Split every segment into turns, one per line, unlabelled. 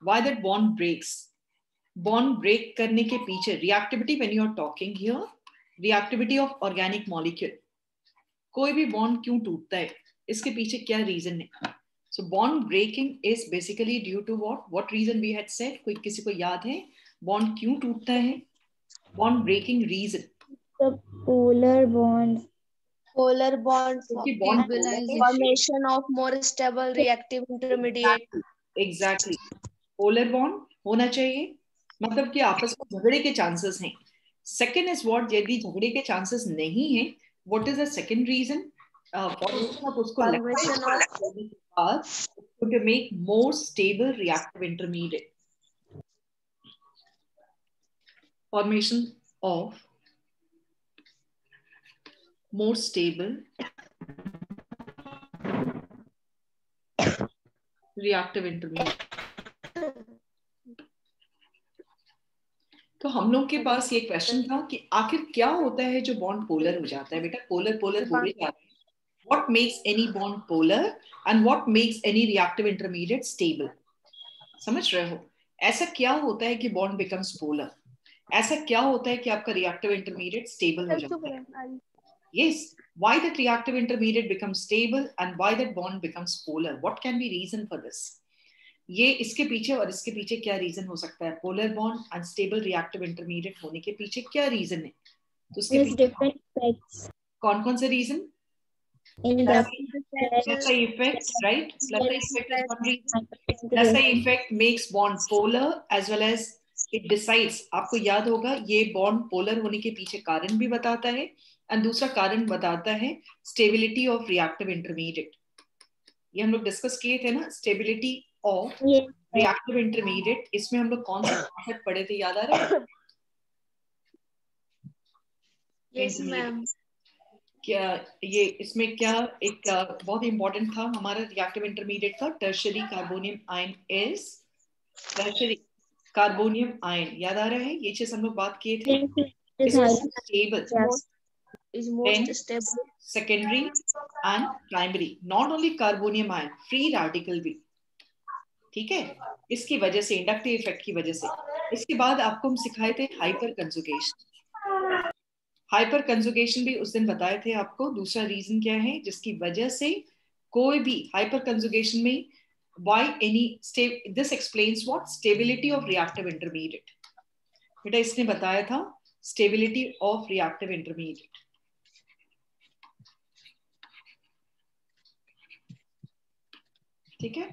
Why that bond breaks? Bond break करने के पीछे reactivity, when you are talking here, reactivity of organic molecule. कोई भी bond क्यों टूटता है, इसके पीछे क्या reason है? So bond breaking is basically due to what? What reason we had said? कोई किसी को याद है? Bond क्यों टूटता है? Bond breaking reason.
The polar bond.
Polar bond
stabilization.
formation of more stable reactive intermediate.
Exactly. Polar bond होना चाहिए, मतलब कि आपस में झगड़े के चांसेस हैं. सेकेंड इज व्हाट, यदि झगड़े के चांसेस नहीं है, what is the second reason? Formation of उसको to make more stable reactive intermediate. Formation of more stable reactive intermediate. तो हम लोग के पास ये क्वेश्चन था कि आखिर क्या होता है जो बॉन्ड पोलर हो जाता है. बेटा पोलर पोलर बोले जाते हैं. What makes any bond polar and what makes any reactive intermediate stable? समझ रहे हो? ऐसा क्या होता है कि बॉन्ड becomes polar? ऐसा क्या होता है कि आपका reactive intermediate stable हो जाता है? Yes. Why that reactive intermediate becomes stable and why that bond becomes polar? What can be reason for this? ये इसके पीछे और इसके पीछे क्या रीजन हो सकता है? Polar bond and stable reactive intermediate होने के पीछे क्या रीजन है? तो उसके पीछे कौन कौन से reason? Lassa effect, right? Lassa effect is one reason. Lassa effect makes bond polar as well as it decides. आपको याद होगा ये बॉन्ड पोलर होने के पीछे कारण भी बताता है एंड दूसरा कारण बताता है स्टेबिलिटी ऑफ रिएक्टिव इंटरमीडिएट. ये हम लोग डिस्कस किए थे ना, स्टेबिलिटी ऑफ रिएक्टिव इंटरमीडिएट. इसमें हम लोग कौन सा कॉन्सेप्ट पढ़े थे, याद आ रहा है?
Yes ma'am.
क्या ये इसमें क्या एक बहुत इंपॉर्टेंट था हमारा रिएक्टिव इंटरमीडिएट का, tertiary carbonium ion is tertiary carbonium ion. याद आ रहा है? ये चीज हम लोग बात किए थे. Stable
is most stable.
Secondary and primary. Not only carbonium ion, free radical भी. ठीक है, इसकी वजह से, इंडक्टिव इफेक्ट की वजह से. इसके बाद आपको हम सिखाए थे हाइपर कंजुगेशन. हाइपर कंजुगेशन भी उस दिन बताए थे आपको. दूसरा रीजन क्या है जिसकी वजह से कोई भी हाइपर कंजुगेशन में why any this explains what stability of reactive intermediate. बेटा इसने बताया था stability of reactive intermediate. ठीक है.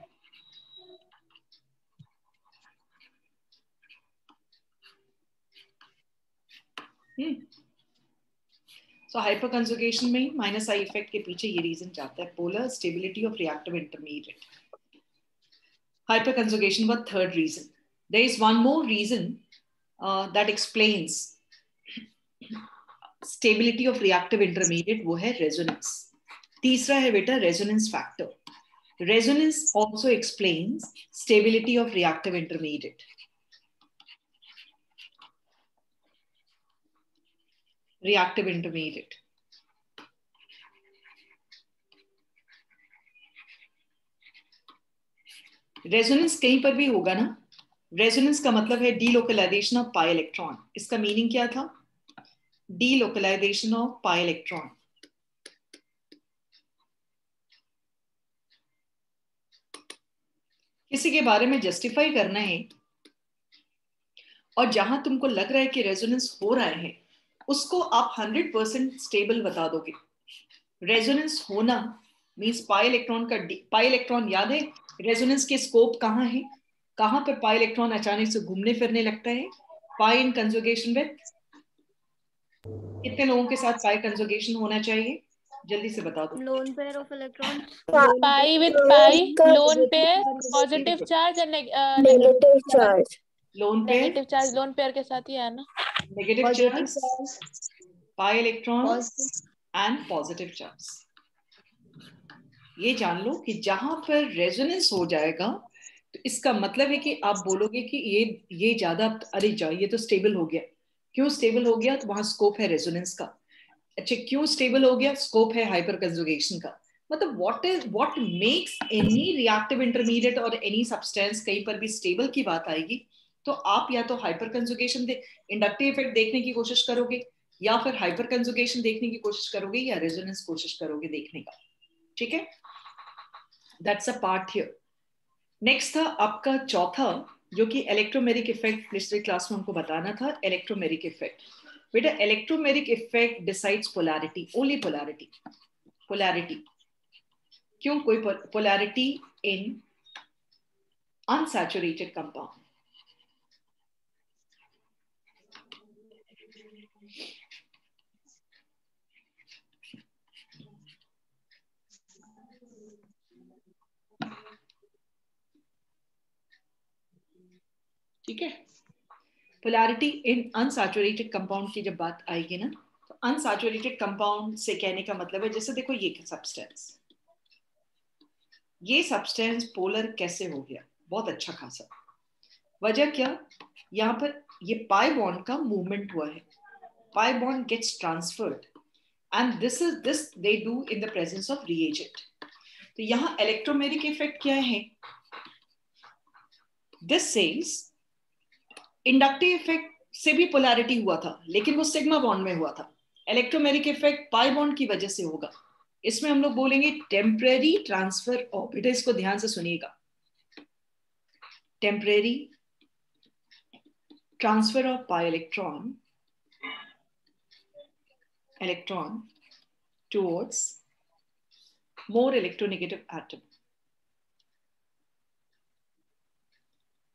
सो हाइपर कंजुगेशन में माइनस आई इफेक्ट के पीछे ये रीजन जाता है, polar stability of reactive intermediate. Hyperconjugation was third reason. There is one more reason that explains stability of reactive intermediate, वो है रेजोनेंस. तीसरा है बेटा resonance factor. Resonance also explains stability of reactive intermediate. Reactive intermediate. Resonance कहीं पर भी होगा ना. Resonance का मतलब है delocalization of pi electron. इसका मीनिंग क्या था? Delocalization of pi electron. किसी के बारे में जस्टिफाई करना है और जहां तुमको लग रहा है कि रेजोनेंस हो रहा है उसको आप 100% स्टेबल बता दोगे. रेजोनेंस होना मींस पाई इलेक्ट्रॉन का, पाई इलेक्ट्रॉन याद है रेजोनेंस के स्कोप कहाँ है? कहां पर पाई इलेक्ट्रॉन अचानक से घूमने फिरने लगता है? पाई इन कंजुगेशन विद कितने लोगों के साथ पाई कंजुगेशन होना चाहिए? जल्दी से बता दो.
Lone pair of electrons.
Pi with pi, lone pair, positive charge and
negative charge.
Lone pair,
negative charge lone pair के साथ ही है ना.
Negative charge, pi electron and positive charge. ये जान लो कि जहां पर रेजोनेंस हो जाएगा तो इसका मतलब है कि आप बोलोगे कि ये ज्यादा, अरे जा ये तो स्टेबल हो गया. क्यों स्टेबल हो गया? तो वहां स्कोप है रेजोनेंस का. अच्छा क्यों स्टेबल हो गया? स्कोप है हाइपर कंजुगेशन का. मतलब what makes any reactive intermediate और any substance कहीं पर भी stable की बात आएगी तो आप या तो हाइपर कंजुगेशन इंडक्टिव इफेक्ट देखने की कोशिश करोगे या फिर हाइपर कंजुगेशन देखने की कोशिश करोगे या रेजोनेंस कोशिश करोगे देखने का. ठीक है, that's a part here. Next था आपका चौथा जो कि इलेक्ट्रोमेरिक इफेक्ट. पिछले क्लास में हमको बताना था इलेक्ट्रोमेरिक इफेक्ट. बेटा electromeric effect decides polarity, only polarity. Polarity क्यों? कोई पोलैरिटी इन अनसैचुरेटेड कंपाउंड. ठीक है, पोलैरिटी इन अनसैचुरेटेड कंपाउंड की जब बात आएगी ना तो अनसैचुरेटेड कंपाउंड से कहने का मतलब है जैसे देखो ये सब्सटेंस पोलर कैसे हो गया? बहुत अच्छा खासा. वजह क्या? यहाँ पर ये पाई बॉन्ड का मूवमेंट हुआ है. Pi bond gets transferred and this they do in the presence of reagent. तो यहाँ इलेक्ट्रोमेरिक इफेक्ट क्या है? दिस सेज इंडक्टिव इफेक्ट से भी पोलैरिटी हुआ था लेकिन वो सिग्मा बॉन्ड में हुआ था. इलेक्ट्रोमेरिक इफेक्ट पाई बॉन्ड की वजह से होगा. इसमें हम लोग बोलेंगे टेम्परेरी ट्रांसफर ऑफ. बेटा इसको ध्यान से सुनिएगा. Temporary transfer of pi electron towards more electronegative atom.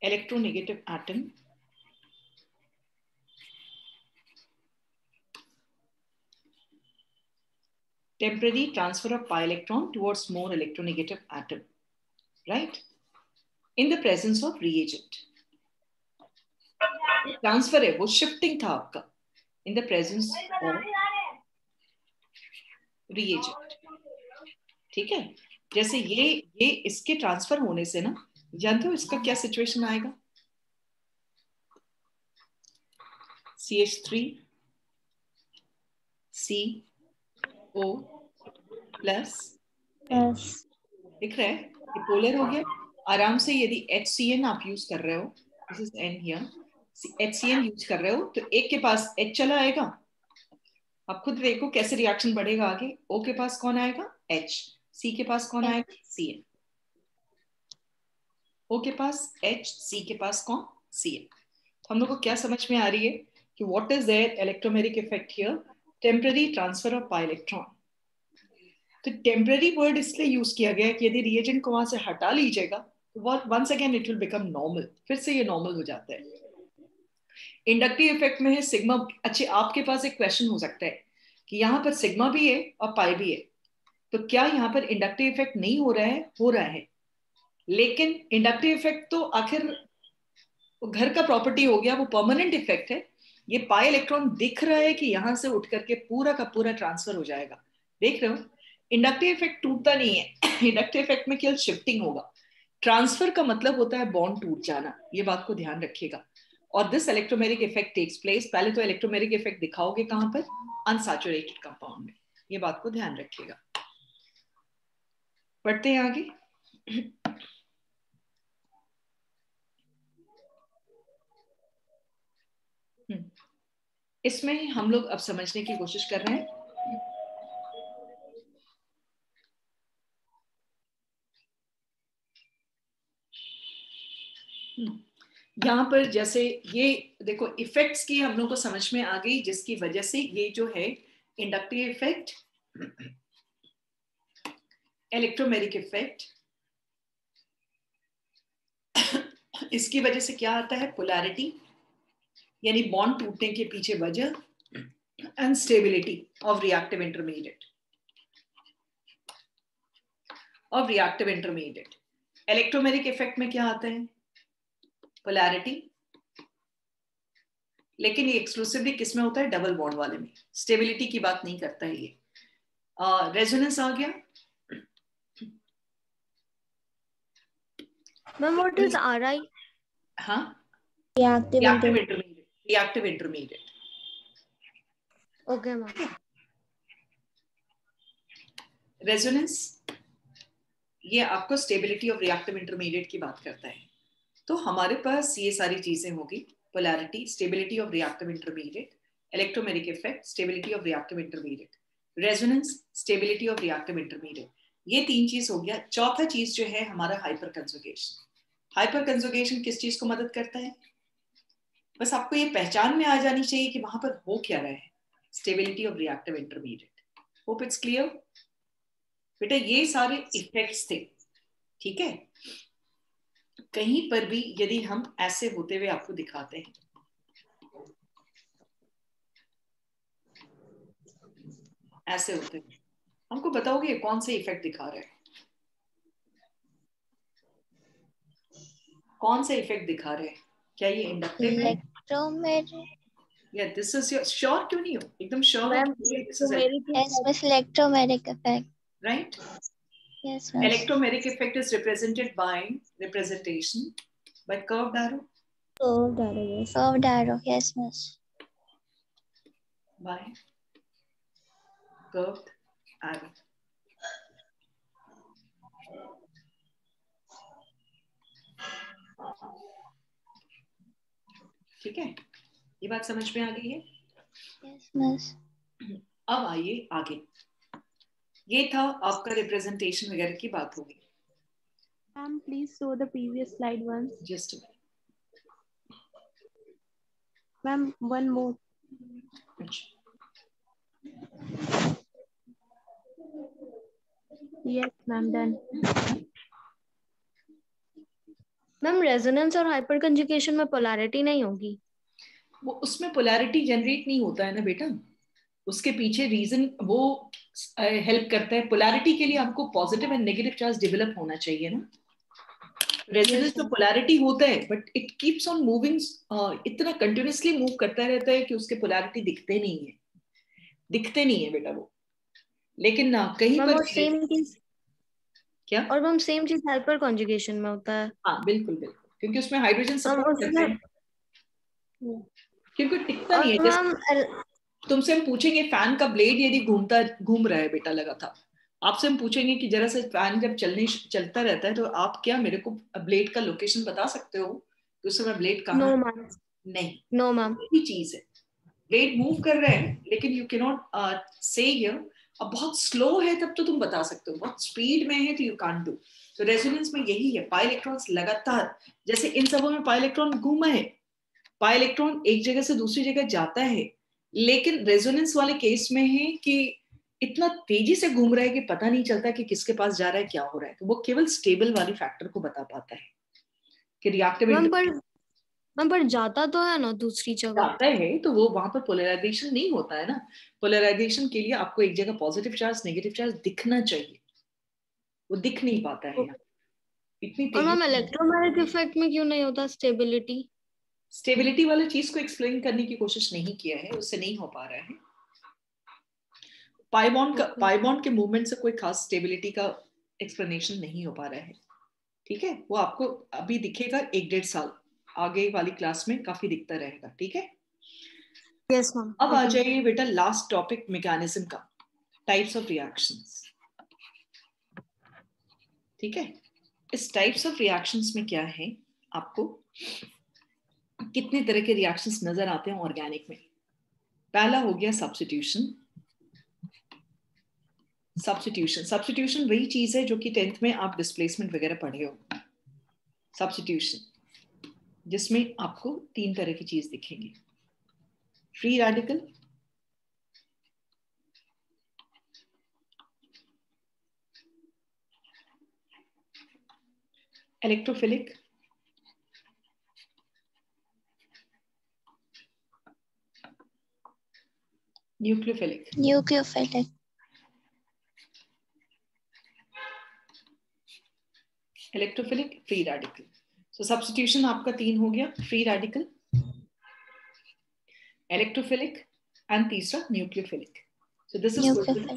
Electronegative atom temporary transfer of pi electron towards more electronegative atom, right? In the presence of reagent. Transfer है वो shifting था आपका in the presence of reagent. ठीक है, जैसे ये इसके transfer होने से ना जानते हो इसका क्या सिचुएशन आएगा? CH3 CO प्लस दिख रहा है ये पोलर हो गया. आराम से यदि HCN आप यूज कर रहे हो, this is N here, HCN use कर रहे हो तो एक के पास H चला आएगा. आप खुद देखो कैसे रिएक्शन बढ़ेगा आगे. O के पास कौन आएगा? H. C के पास कौन आएगा? CN. O के पास H, C के पास कौन? CN. तो हम लोग को क्या समझ में आ रही है कि what is there electromeric effect here? Temporary transfer of pi electron. तो टेम्पररी वर्ड इसलिए यूज किया गया कि यदि रिएजेंट को वहां से हटा लीजिएगा तो once again it will become normal. फिर से ये नॉर्मल हो जाता है. इंडक्टिव इफेक्ट में है सिग्मा. अच्छे आपके पास एक क्वेश्चन हो सकता है कि यहाँ पर सिग्मा भी है और पाई भी है तो क्या यहाँ पर इंडक्टिव इफेक्ट नहीं हो रहा है? हो रहा है. लेकिन इंडक्टिव इफेक्ट तो आखिर घर का प्रॉपर्टी हो गया, वो परमानेंट इफेक्ट है. ये पाई इलेक्ट्रॉन दिख रहा है कि यहाँ से उठ करके पूरा का पूरा ट्रांसफर हो जाएगा. देख रहे हो इंडक्टिव इफेक्ट टूटता नहीं है. इंडक्टिव इफेक्ट में केवल शिफ्टिंग होगा. ट्रांसफर का मतलब होता है बॉन्ड टूट जाना. ये बात को ध्यान रखिएगा. और this electromeric effect takes place. पहले तो इलेक्ट्रोमेरिक इफेक्ट दिखाओगे कहां पर? अनसैचुरेटेड कंपाउंड में. ये बात को ध्यान रखिएगा. पढ़ते हैं आगे. इसमें हम लोग अब समझने की कोशिश कर रहे हैं यहाँ पर जैसे ये देखो इफेक्ट्स की हम लोग को समझ में आ गई जिसकी वजह से ये जो है इंडक्टिव इफेक्ट, इलेक्ट्रोमेरिक इफेक्ट, इसकी वजह से क्या आता है? पोलैरिटी यानी बॉन्ड टूटने के पीछे वजह, and stability of reactive intermediate. Electromeric effect में क्या आता है? पोलैरिटी. लेकिन ये एक्सक्लूसिवली किस में होता है? डबल बॉन्ड वाले में. स्टेबिलिटी की बात नहीं करता है ये. रेजोनेंस आ गया.
Ma'am what is RI?
हाँ, reactive intermediate.
Okay ma'am.
Resonance ये आपको स्टेबिलिटी ऑफ रिएक्टिव इंटरमीडिएट की बात करता है। तो हमारे पास ये सारी चीजें होगी, polarity, stability of reactive intermediate, electromeric effect, stability of reactive intermediate, resonance, stability of reactive intermediate. ये 3 चीज हो गया। चौथा चीज जो है हमारा हाइपर कंजुगेशन। हाइपर कंजुगेशन किस चीज को मदद करता है? बस आपको ये पहचान में आ जानी चाहिए कि वहां पर हो क्या रहा है, stability of reactive intermediate. Hope it's clear बेटा। ये सारे इफेक्ट्स थे, ठीक है। कहीं पर भी यदि हम ऐसे होते हुए आपको दिखाते हैं, ऐसे होते हुए, हमको बताओगे कौन से इफेक्ट दिखा रहे हैं? कौन से इफेक्ट दिखा रहे हैं? क्या ये इंडक्टिव है?
इलेक्ट्रोमेरिक।
या दिस इज योर श्योर? क्यों नहीं हो एकदम sure?
Yes, Miss, electromeric effect.
Right.
Yes, Miss.
Electromeric effect is represented by representation by curved arrow.
Curved arrow, yes. Curved arrow, yes, Miss.
By curved arrow. ठीक है, ये बात समझ में आ गई है?
Yes, Miss.
अब आइए आगे। ये था आपका रिप्रेजेंटेशन वगैरह की बात होगी।
Ma'am, please show the previous slide once.
Just a minute.
Ma'am, one more. Yes, ma'am, done.
Ma'am resonance और हाइपर कंजुगेशन में पोलैरिटी नहीं होगी?
वो उसमें पोलैरिटी जनरेट नहीं होता है ना बेटा, उसके पीछे रीजन वो हेल्प करता है। पोलैरिटी के लिए आपको positive and negative charge develop होना चाहिए ना। रेजोनेंस में पोलैरिटी होता है but it keeps on moving, इतना कंटिन्यूअसली मूव करता रहता है कि उसके पोलैरिटी दिखते नहीं है, दिखते नहीं है बेटा वो। लेकिन ना कहीं पर
सेम चीज
क्या,
और मैम सेम चीज हाइपर कंजुगेशन में होता है।
हाँ बिल्कुल बिल्कुल, क्योंकि उसमें हाइड्रोजन सपोर्ट करते हैं, क्योंकि टिकता नहीं है। जैसे तुमसे हम पूछेंगे फैन का ब्लेड यदि घूम रहा है बेटा लगातार, आपसे हम पूछेंगे कि जरा से फैन जब चलता रहता है तो आप क्या मेरे को ब्लेड का लोकेशन बता सकते हो कि उस समय ब्लेड कहाँ है? नहीं,
नो मैम,
यही चीज है। ब्लेड मूव कर रहे हैं लेकिन यू कैन नॉट से हियर। अब बहुत स्लो है तब तो तुम बता सकते हो, बहुत स्पीड में है तो यू कांट डू। तो रेजोनेंस में यही है, पाई इलेक्ट्रॉन्स लगातार, जैसे इन सबों में पाई इलेक्ट्रॉन घूमा है, पाई इलेक्ट्रॉन एक जगह से दूसरी जगह जाता है, लेकिन रेजोनेंस वाले केस में है कि इतना तेजी से घूम रहा है कि पता नहीं चलता कि किसके पास जा रहा है, क्या हो रहा है। तो वो केवल स्टेबल वाली फैक्टर को बता पाता है कि रिएक्टिव
पर जाता तो है ना दूसरी जगह।
जाता है तो वो वहां पर पोलराइजेशन नहीं होता है ना। पोलराइजेशन के लिए आपको एक जगह पॉजिटिव चार्ज नेगेटिव चार्ज दिखना चाहिए, वो दिख नहीं पाता है इतनी
और मैम
तेजी।
इलेक्ट्रोमैग्नेटिक इफेक्ट में क्यों नहीं होता स्टेबिलिटी?
स्टेबिलिटी वाली चीज को एक्सप्लेन करने की कोशिश नहीं किया है, उससे नहीं हो पा रहा है। पाइबॉन्ड के मूवमेंट से कोई खास स्टेबिलिटी का एक्सप्लेनेशन नहीं हो पा रहा है, ठीक है। वो आपको अभी दिखेगा 1-1.5 साल आगे वाली क्लास में काफी दिखता रहेगा, ठीक है।
Yes ma'am.
अब आ जाइए बेटा लास्ट टॉपिक मैकेनिज्म का, टाइप्स ऑफ रिएक्शंस, ठीक है। इस टाइप्स ऑफ रिएक्शंस में क्या है, आपको कितने तरह के रिएक्शंस नजर आते हैं ऑर्गेनिक में। पहला हो गया सब्स्टिट्यूशन। सब्स्टिट्यूशन वही चीज है जो कि 10th में आप डिस्प्लेसमेंट वगैरह पढ़े हो। सब्स्टिट्यूशन जिसमें आपको 3 तरह की चीज दिखेंगी, free radical, electrophilic, nucleophilic. Electrophilic, free radical. So substitution आपका 3 हो गया, फ्री रेडिकल, इलेक्ट्रोफिलिक एंड तीसरा nucleophilic. So this is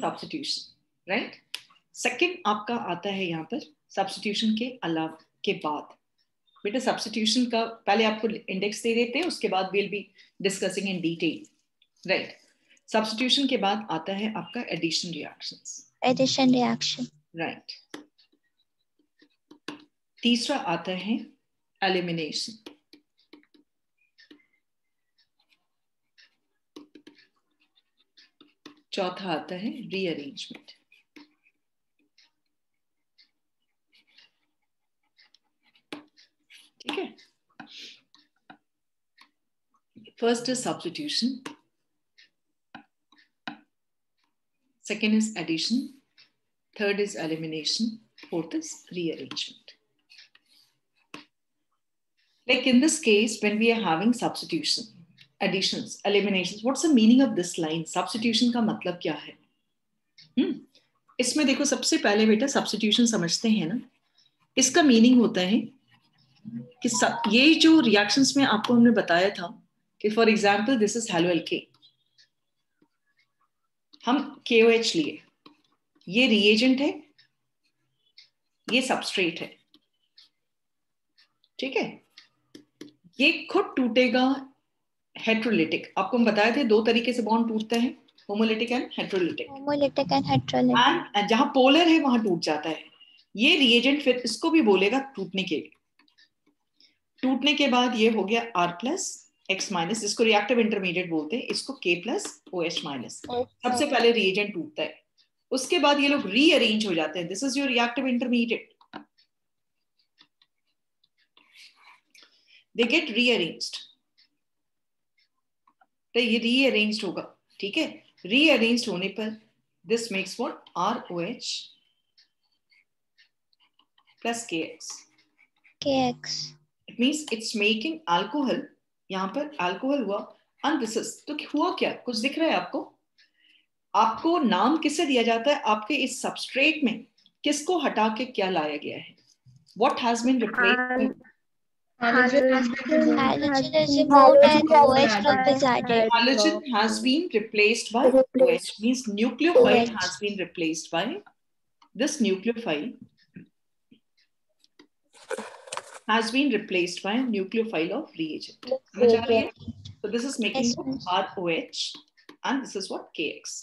substitution, right. Second आपका आता है यहाँ पर सब्स्टिट्यूशन के अलावा के बाद। बेटा सब्स्टिट्यूशन का पहले आपको इंडेक्स दे देते हैं, उसके बाद will be discussing in detail, right. Substitution के बाद आता है आपका addition reactions.
Addition reaction,
right. तीसरा आता है एलिमिनेशन, चौथा आता है रीअरेंजमेंट। ठीक है, first is substitution, second is addition, third is elimination, fourth is rearrangement. Like in this case, when we are having substitution, additions, eliminations, what's the meaning of this line? Substitution का मतलब क्या है? इसमें देखो, सबसे पहले बेटा substitution समझते हैं ना, इसका मीनिंग होता है कि ये जो रिएक्शंस में आपको हमने बताया था कि for example this is HaloLK, हम KOH लिए, ये रिएजेंट है, ये सबस्ट्रेट है, ठीक है, ये खुद टूटेगा हेट्रोलिटिक। आपको हम बताए थे दो तरीके से बॉन्ड टूटता है, homolytic and heterolytic.
Homolytic and heterolytic,
and जहां पोलर है वहां टूट जाता है। ये रिएजेंट फिर इसको भी बोलेगा टूटने के लिए। टूटने के बाद ये हो गया R+X-, इसको रिएक्टिव इंटरमीडिएट बोलते हैं, इसको K+OH-। सबसे पहले रिएजेंट टूटता है, उसके बाद ये लोग रीअरेंज हो जाते हैं। This is your reactive intermediate, they get rearranged, तो ये रीअरेंज्ड होगा, ठीक है। रीअरेंज्ड होने पर this makes what, ROH plus KX। It means it's making alcohol, यहाँ पर अल्कोहल हुआ, and this is, तो हुआ क्या, कुछ दिख रहा है आपको? आपको नाम किससे दिया जाता है? आपके इस सबस्ट्रेट में किसको हटा के क्या लाया गया है? What has been replaced?
halogen is removed and OH group is added.
Halogen has been replaced by OH, means nucleophile has been replaced by this nucleophile has been replaced by a nucleophile of reagent. So this is making ROH and this is what, KX.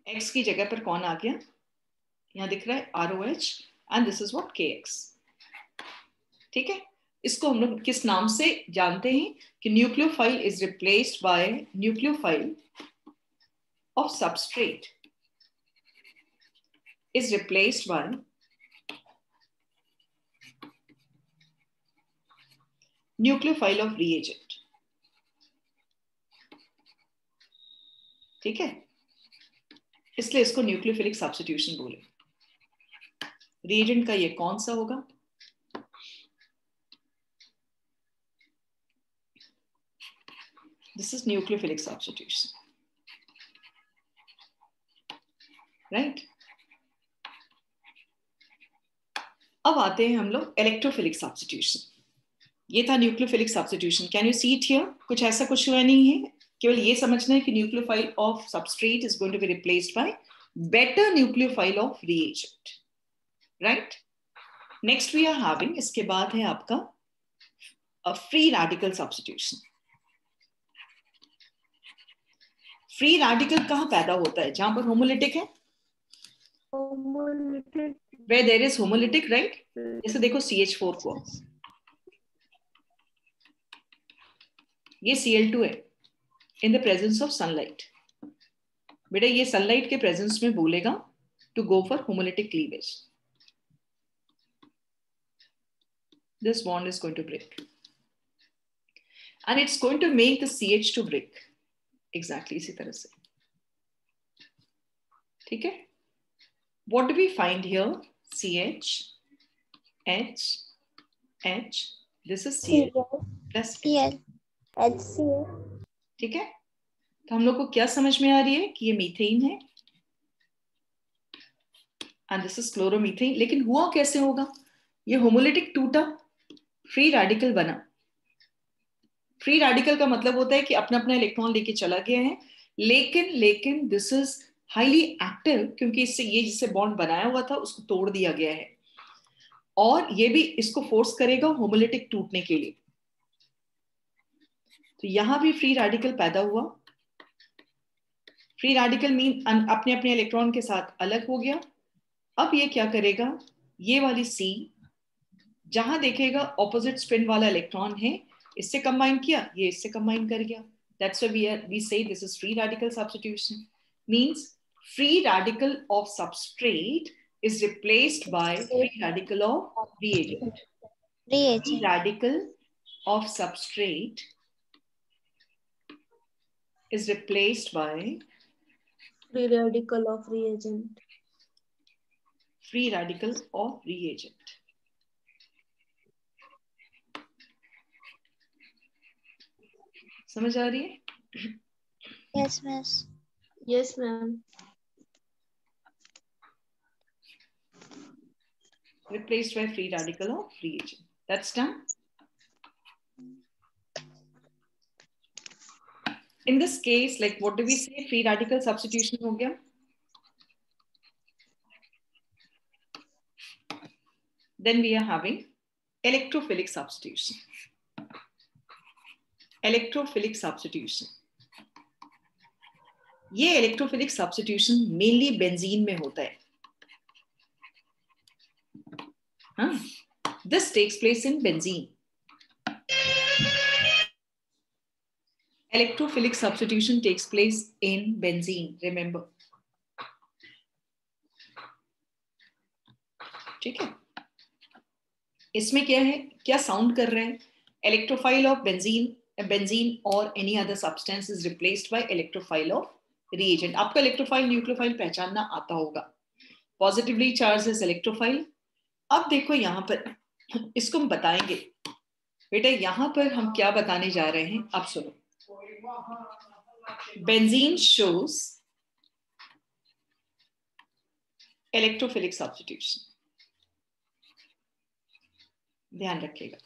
X की जगह पर कौन आ गया? यहाँ दिख रहा है ROH and this is what, KX। ठीक है, इसको हम लोग किस नाम से जानते हैं कि nucleophile is replaced by nucleophile of substrate is replaced by nucleophile of reagent। ठीक है, इसलिए इसको न्यूक्लियोफिलिक सब्स्टिट्यूशन बोले। रिएजेंट का ये कौन सा होगा? This is nucleophilic substitution, right. अब आते हैं हम लोग इलेक्ट्रोफिलिक सब्स्टिट्यूशन। ये था nucleophilic substitution. Can you see it here? कुछ ऐसा कुछ हुआ नहीं है, केवल ये समझना है कि nucleophile of substrate is going to be replaced by better nucleophile of reagent, right. Next we are having, इसके बाद है आपका free radical substitution. Free radical कहाँ पैदा होता है? जहां पर होमोलिटिक है, where there is homolytic, right? जैसे देखो CH4 को, ये Cl2 है in the presence of sunlight। बेटा ये सनलाइट के प्रेजेंस में बोलेगा to go for homolytic cleavage, this bond is going to break and it's going to make the CH2 break exactly इसी तरह से, ठीक है। What do we find here? CH, H, H, this is Cl plus
Cl,
HCl।
ठीक है, तो हम लोग को क्या समझ में आ रही है कि ये मीथेन है and this is क्लोरोमीथेन। लेकिन हुआ कैसे होगा? ये होमोलिटिक टूटा, फ्री रेडिकल बना। फ्री रेडिकल का मतलब होता है कि अपना अपना इलेक्ट्रॉन लेके चला गया है, लेकिन दिस इज हाईली एक्टिव, क्योंकि इससे ये जिससे बॉन्ड बनाया हुआ था उसको तोड़ दिया गया है, और ये भी इसको फोर्स करेगा होमोलिटिक टूटने के लिए। तो यहां भी फ्री रेडिकल पैदा हुआ फ्री रेडिकल मीन अपने अपने इलेक्ट्रॉन के साथ अलग हो गया। अब ये क्या करेगा, ये वाली C जहां देखेगा ऑपोजिट स्पिन वाला इलेक्ट्रॉन है, इससे कंबाइन किया, ये इससे कंबाइन कर गया। That's why we say this is free radical substitution. Means free radical of substrate is replaced by free radical of reagent. Free radical of substrate is replaced by
free radical of reagent.
Free radical of reagent. समझ आ रही है?
Yes, miss.
Yes, ma'am.
Replaced by free radical of reagent. That's done. In this case, like what do we say? Free radical substitution हो गया. Then we are having electrophilic substitution. Electrophilic substitution. ये electrophilic substitution mainly benzene में होता है. This takes place in benzene. Electrophilic substitution takes place in benzene. Remember. ठीक है? इसमें क्या है, क्या साउंड कर रहे हैं? Electrophile of benzene or any other substance is replaced by electrophile of reagent. आपको electrophile, nucleophile पहचानना आता होगा. Positively charged is electrophile. अब देखो यहाँ पर, इसको हम बताएंगे. बेटा यहाँ पर हम क्या बताने जा रहे हैं, अब सुनो. Benzene shows electrophilic substitution. ध्यान रखिएगा.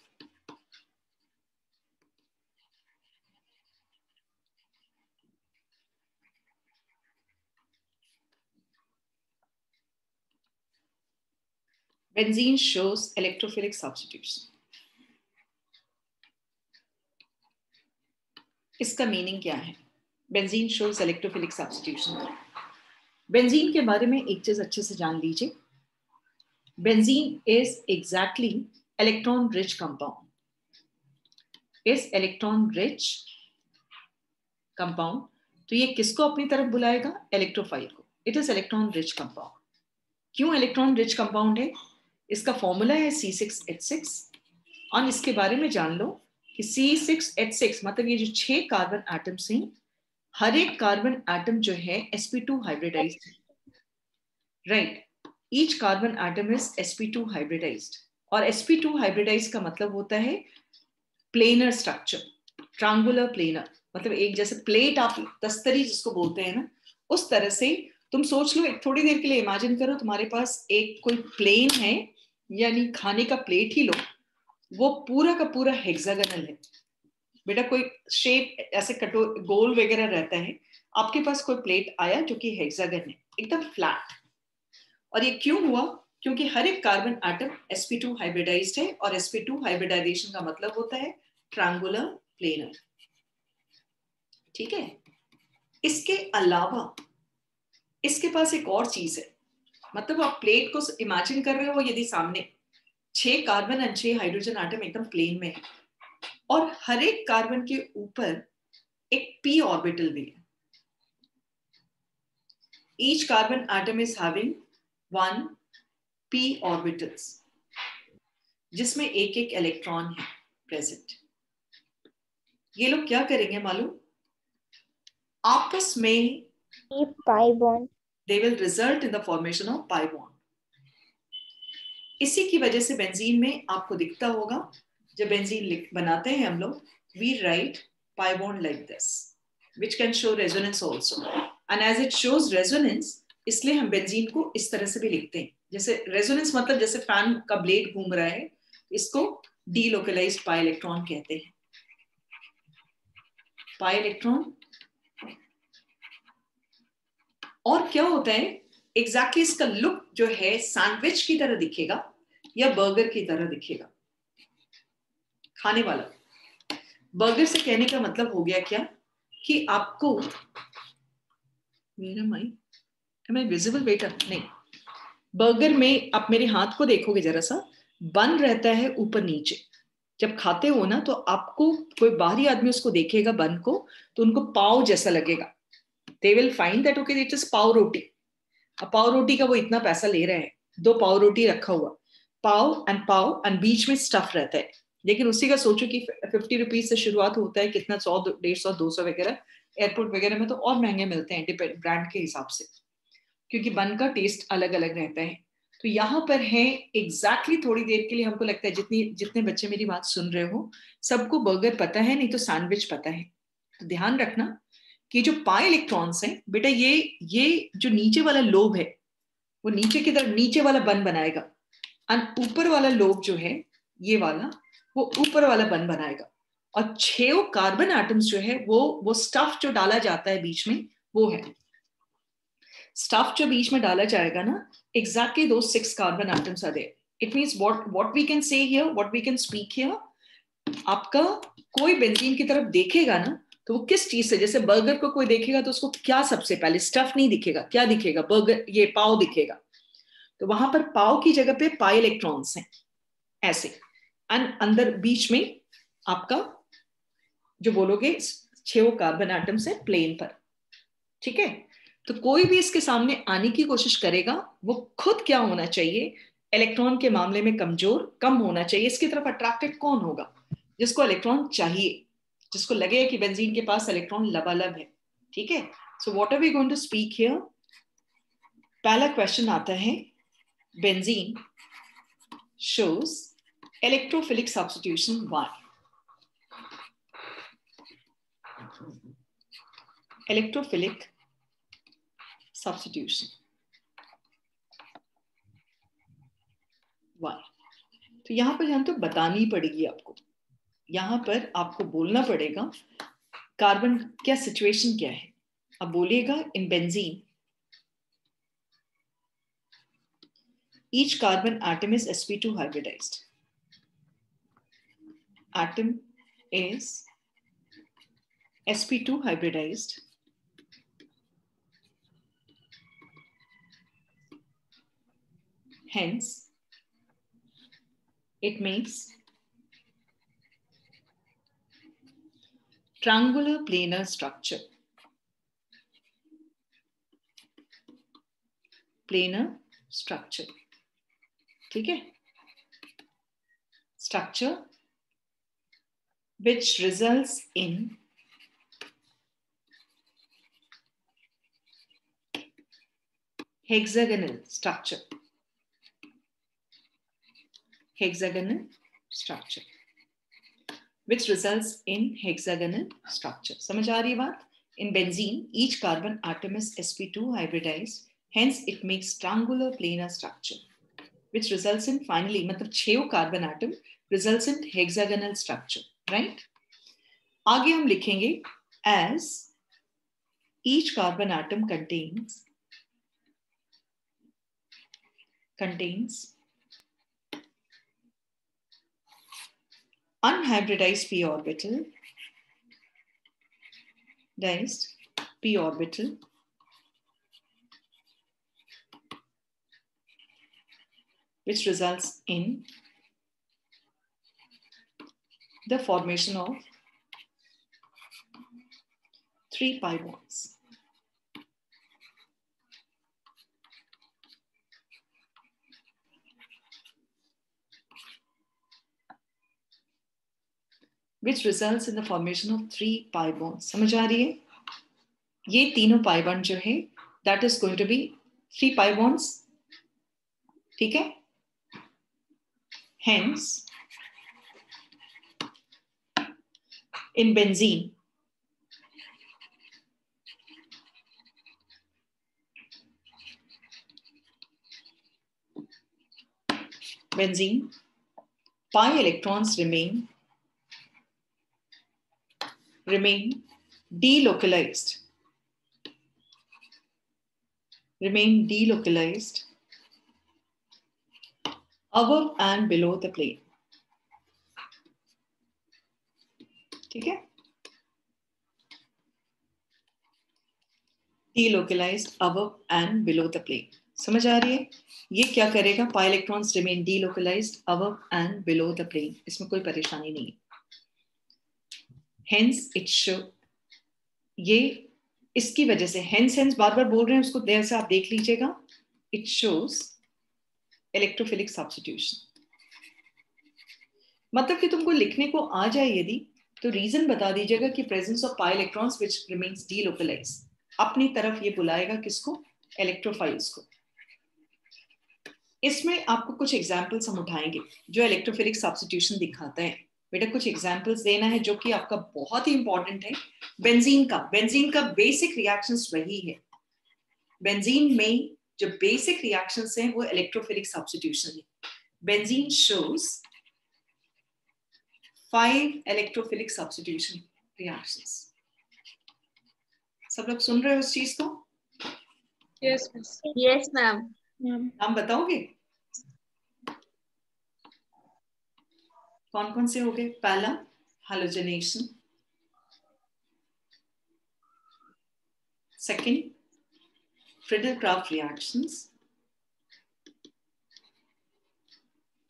Benzene shows electrophilic substitution. इसका मीनिंग क्या है? Benzene shows electrophilic substitution. Benzene के बारे में एक चीज अच्छे से जान लीजिए. Benzene is exactly electron rich compound. Is electron rich compound. तो ये किसको अपनी तरफ बुलाएगा? इलेक्ट्रोफाइल को. It is electron rich compound. क्यों इलेक्ट्रॉन रिच कंपाउंड है? इसका फॉर्मूला है C6H6 और इसके बारे में जान लो कि C6H6 मतलब ये जो 6 कार्बन एटम्स हैं, हर एक कार्बन एटम जो है sp2 हाइब्रिडाइज्ड है. Right, each carbon atom is sp2 hybridized. और sp2 हाइब्रिडाइज्ड का मतलब होता है प्लेनर स्ट्रक्चर, ट्रायंगुलर प्लेनर. मतलब एक जैसे प्लेट आप तस्तरी जिसको बोलते हैं ना, उस तरह से तुम सोच लो. एक थोड़ी देर के लिए इमेजिन करो तुम्हारे पास एक कोई प्लेन है, यानी खाने का प्लेट ही लो, वो पूरा का पूरा हेक्सागोनल है. बेटा कोई शेप ऐसे कटो गोल वगैरह रहता है, आपके पास कोई प्लेट आया जो कि हेक्सागन है, एकदम फ्लैट. और ये क्यों हुआ? क्योंकि हर एक कार्बन एटम sp2 हाइब्रिडाइज्ड है और sp2 हाइब्रिडाइजेशन का मतलब होता है ट्रायंगुलर प्लेनर. ठीक है. इसके अलावा इसके पास एक और चीज है. मतलब आप प्लेट को इमेजिन कर रहे हो, यदि सामने 6 कार्बन और 6 हाइड्रोजन एटम एकदम प्लेन में है और हर एक कार्बन के ऊपर एक p ऑर्बिटल भी है. Each carbon atom is having 1 p orbitals जिसमें एक एक इलेक्ट्रॉन है प्रेजेंट. ये लोग क्या करेंगे मालूम? आपस में
pi bond.
they will result in the formation of pi bond. इसी की वजह से बेंजीन में आपको दिखता होगा, जब बेंजीन बनाते हैं हम लोग, we write pi bond like this, which can show resonance also. And as it shows resonance, इसलिए हम बेंजीन को इस तरह से भी लिखते हैं. जैसे रेजोनेंस मतलब जैसे फैन का ब्लेड घूम रहा है, इसको डीलोकलाइज्ड पाई इलेक्ट्रॉन कहते हैं. Pi electron. और क्या होता है एग्जैक्टली इसका लुक जो है सैंडविच की तरह दिखेगा या बर्गर की तरह दिखेगा. खाने वाला बर्गर से कहने का मतलब हो गया क्या कि आपको मेरा माई am I visible बेटा? नहीं, बर्गर में आप मेरे हाथ को देखोगे जरा सा, बन रहता है ऊपर नीचे। जब खाते हो ना तो आपको कोई बाहरी आदमी उसको देखेगा बन को तो उनको पाव जैसा लगेगा। They will find that okay it is pav roti. अब पाव रोटी का वो इतना पैसा ले रहे हैं, 2 पाव रोटी रखा हुआ, पाव एंड बीच में स्टफ रहता है। लेकिन उसी का सोचो कि 50 रुपीज से शुरुआत होता है, कितना 100 150 200 वगैरह। एयरपोर्ट वगैरह में तो और महंगे मिलते हैं ब्रांड के हिसाब से, क्योंकि बन का टेस्ट अलग अलग रहता है। तो यहाँ पर है एग्जैक्टली थोड़ी देर के लिए हमको लगता है जितने बच्चे मेरी बात सुन रहे हो सबको बर्गर पता है, नहीं तो सैंडविच पता है। तो ध्यान रखना कि जो पाई इलेक्ट्रॉन्स हैं बेटा, ये जो नीचे वाला लोब है वो नीचे की तरफ नीचे वाला बन बनाएगा, और ऊपर वाला लोब जो है ये वाला वो ऊपर वाला बन बनाएगा। और 6 कार्बन एटम्स जो है वो स्टफ जो डाला जाता है बीच में वो है स्टफ जो बीच में डाला जाएगा ना, exactly those 6 carbon atoms are there. It means what we can say here, what we can speak here, आपका कोई बेंजीन की तरफ देखेगा ना तो वो किस चीज से, जैसे बर्गर को कोई देखेगा तो उसको क्या सबसे पहले स्टफ नहीं दिखेगा, क्या दिखेगा? बर्गर, ये पाव दिखेगा। तो वहां पर पाव की जगह पे पाई इलेक्ट्रॉन्स हैं ऐसे, एंड अंदर बीच में आपका जो बोलोगे 6 कार्बन एटम्स है प्लेन पर। ठीक है, तो कोई भी इसके सामने आने की कोशिश करेगा वो खुद क्या होना चाहिए? इलेक्ट्रॉन के मामले में कमजोर, कम होना चाहिए। इसकी तरफ अट्रैक्टेड कौन होगा? जिसको इलेक्ट्रॉन चाहिए, जिसको लगे कि बेंजीन के पास इलेक्ट्रॉन लबालब है। ठीक है, so what are we going to speak here? पहला क्वेश्चन आता है, benzene shows electrophilic substitution 1। Electrophilic substitution 1। तो यहां पर हम तो बतानी पड़ेगी आपको, यहां पर आपको बोलना पड़ेगा कार्बन क्या सिचुएशन क्या है। अब बोलिएगा, in benzene each carbon atom is sp2 hybridized. Atom is sp2 hybridized. Hence, it makes triangular planar structure. Planar structure. ठीक है, structure which results in hexagonal structure. Hexagonal structure which results in hexagonal structure. समझ आ रही है बात? In benzene, each carbon atom is sp2 hybridized. Hence, it makes triangular planar structure, which results in finally, मतलब 6 carbon atom results in hexagonal structure, right? आगे हम लिखेंगे as each carbon atom contains unhybridized p orbital, diced p orbital, which results in the formation of 3 pi bonds. Which results in the formation of 3 pi bonds. समझ आ रही है? ये तीनों pi bond जो है, that is going to be 3 pi bonds. ठीक है? Hence, in benzene, pi electrons remain delocalized above and below the plane. ठीक है? delocalized above and below the plane. समझ आ रही है? ये क्या करेगा? pi electrons remain delocalized above and below the plane. इसमें कोई परेशानी नहीं है. Hence it show, ये इसकी वजह से hence बार बार बोल रहे हैं, उसको देर से आप देख लीजिएगा. It shows electrophilic substitution. मतलब कि तुमको लिखने को आ जाए यदि, तो रीजन बता दीजिएगा कि presence of pi electrons which remains delocalised. अपनी तरफ ये बुलाएगा किसको? इलेक्ट्रोफाइल्स को. इसमें आपको कुछ एग्जांपल्स हम उठाएंगे जो इलेक्ट्रोफिलिक सब्स्टिट्यूशन दिखाते हैं. बेटा कुछ एग्जांपल्स देना है जो कि आपका बहुत ही इंपॉर्टेंट है. बेंजीन का बेसिक रिएक्शंस वही है. बेंजीन में जो बेसिक रिएक्शंस हैं वो इलेक्ट्रोफिलिक सब्स्टिट्यूशन है. Benzene shows 5 electrophilic substitution reactions. सब लोग सुन रहे हो इस चीज को?
Yes, miss.
Yes, ma'am.
नाम बताओगे कौन कौन से हो गए? पहला hydrogenation, second Friedel-craft reactions,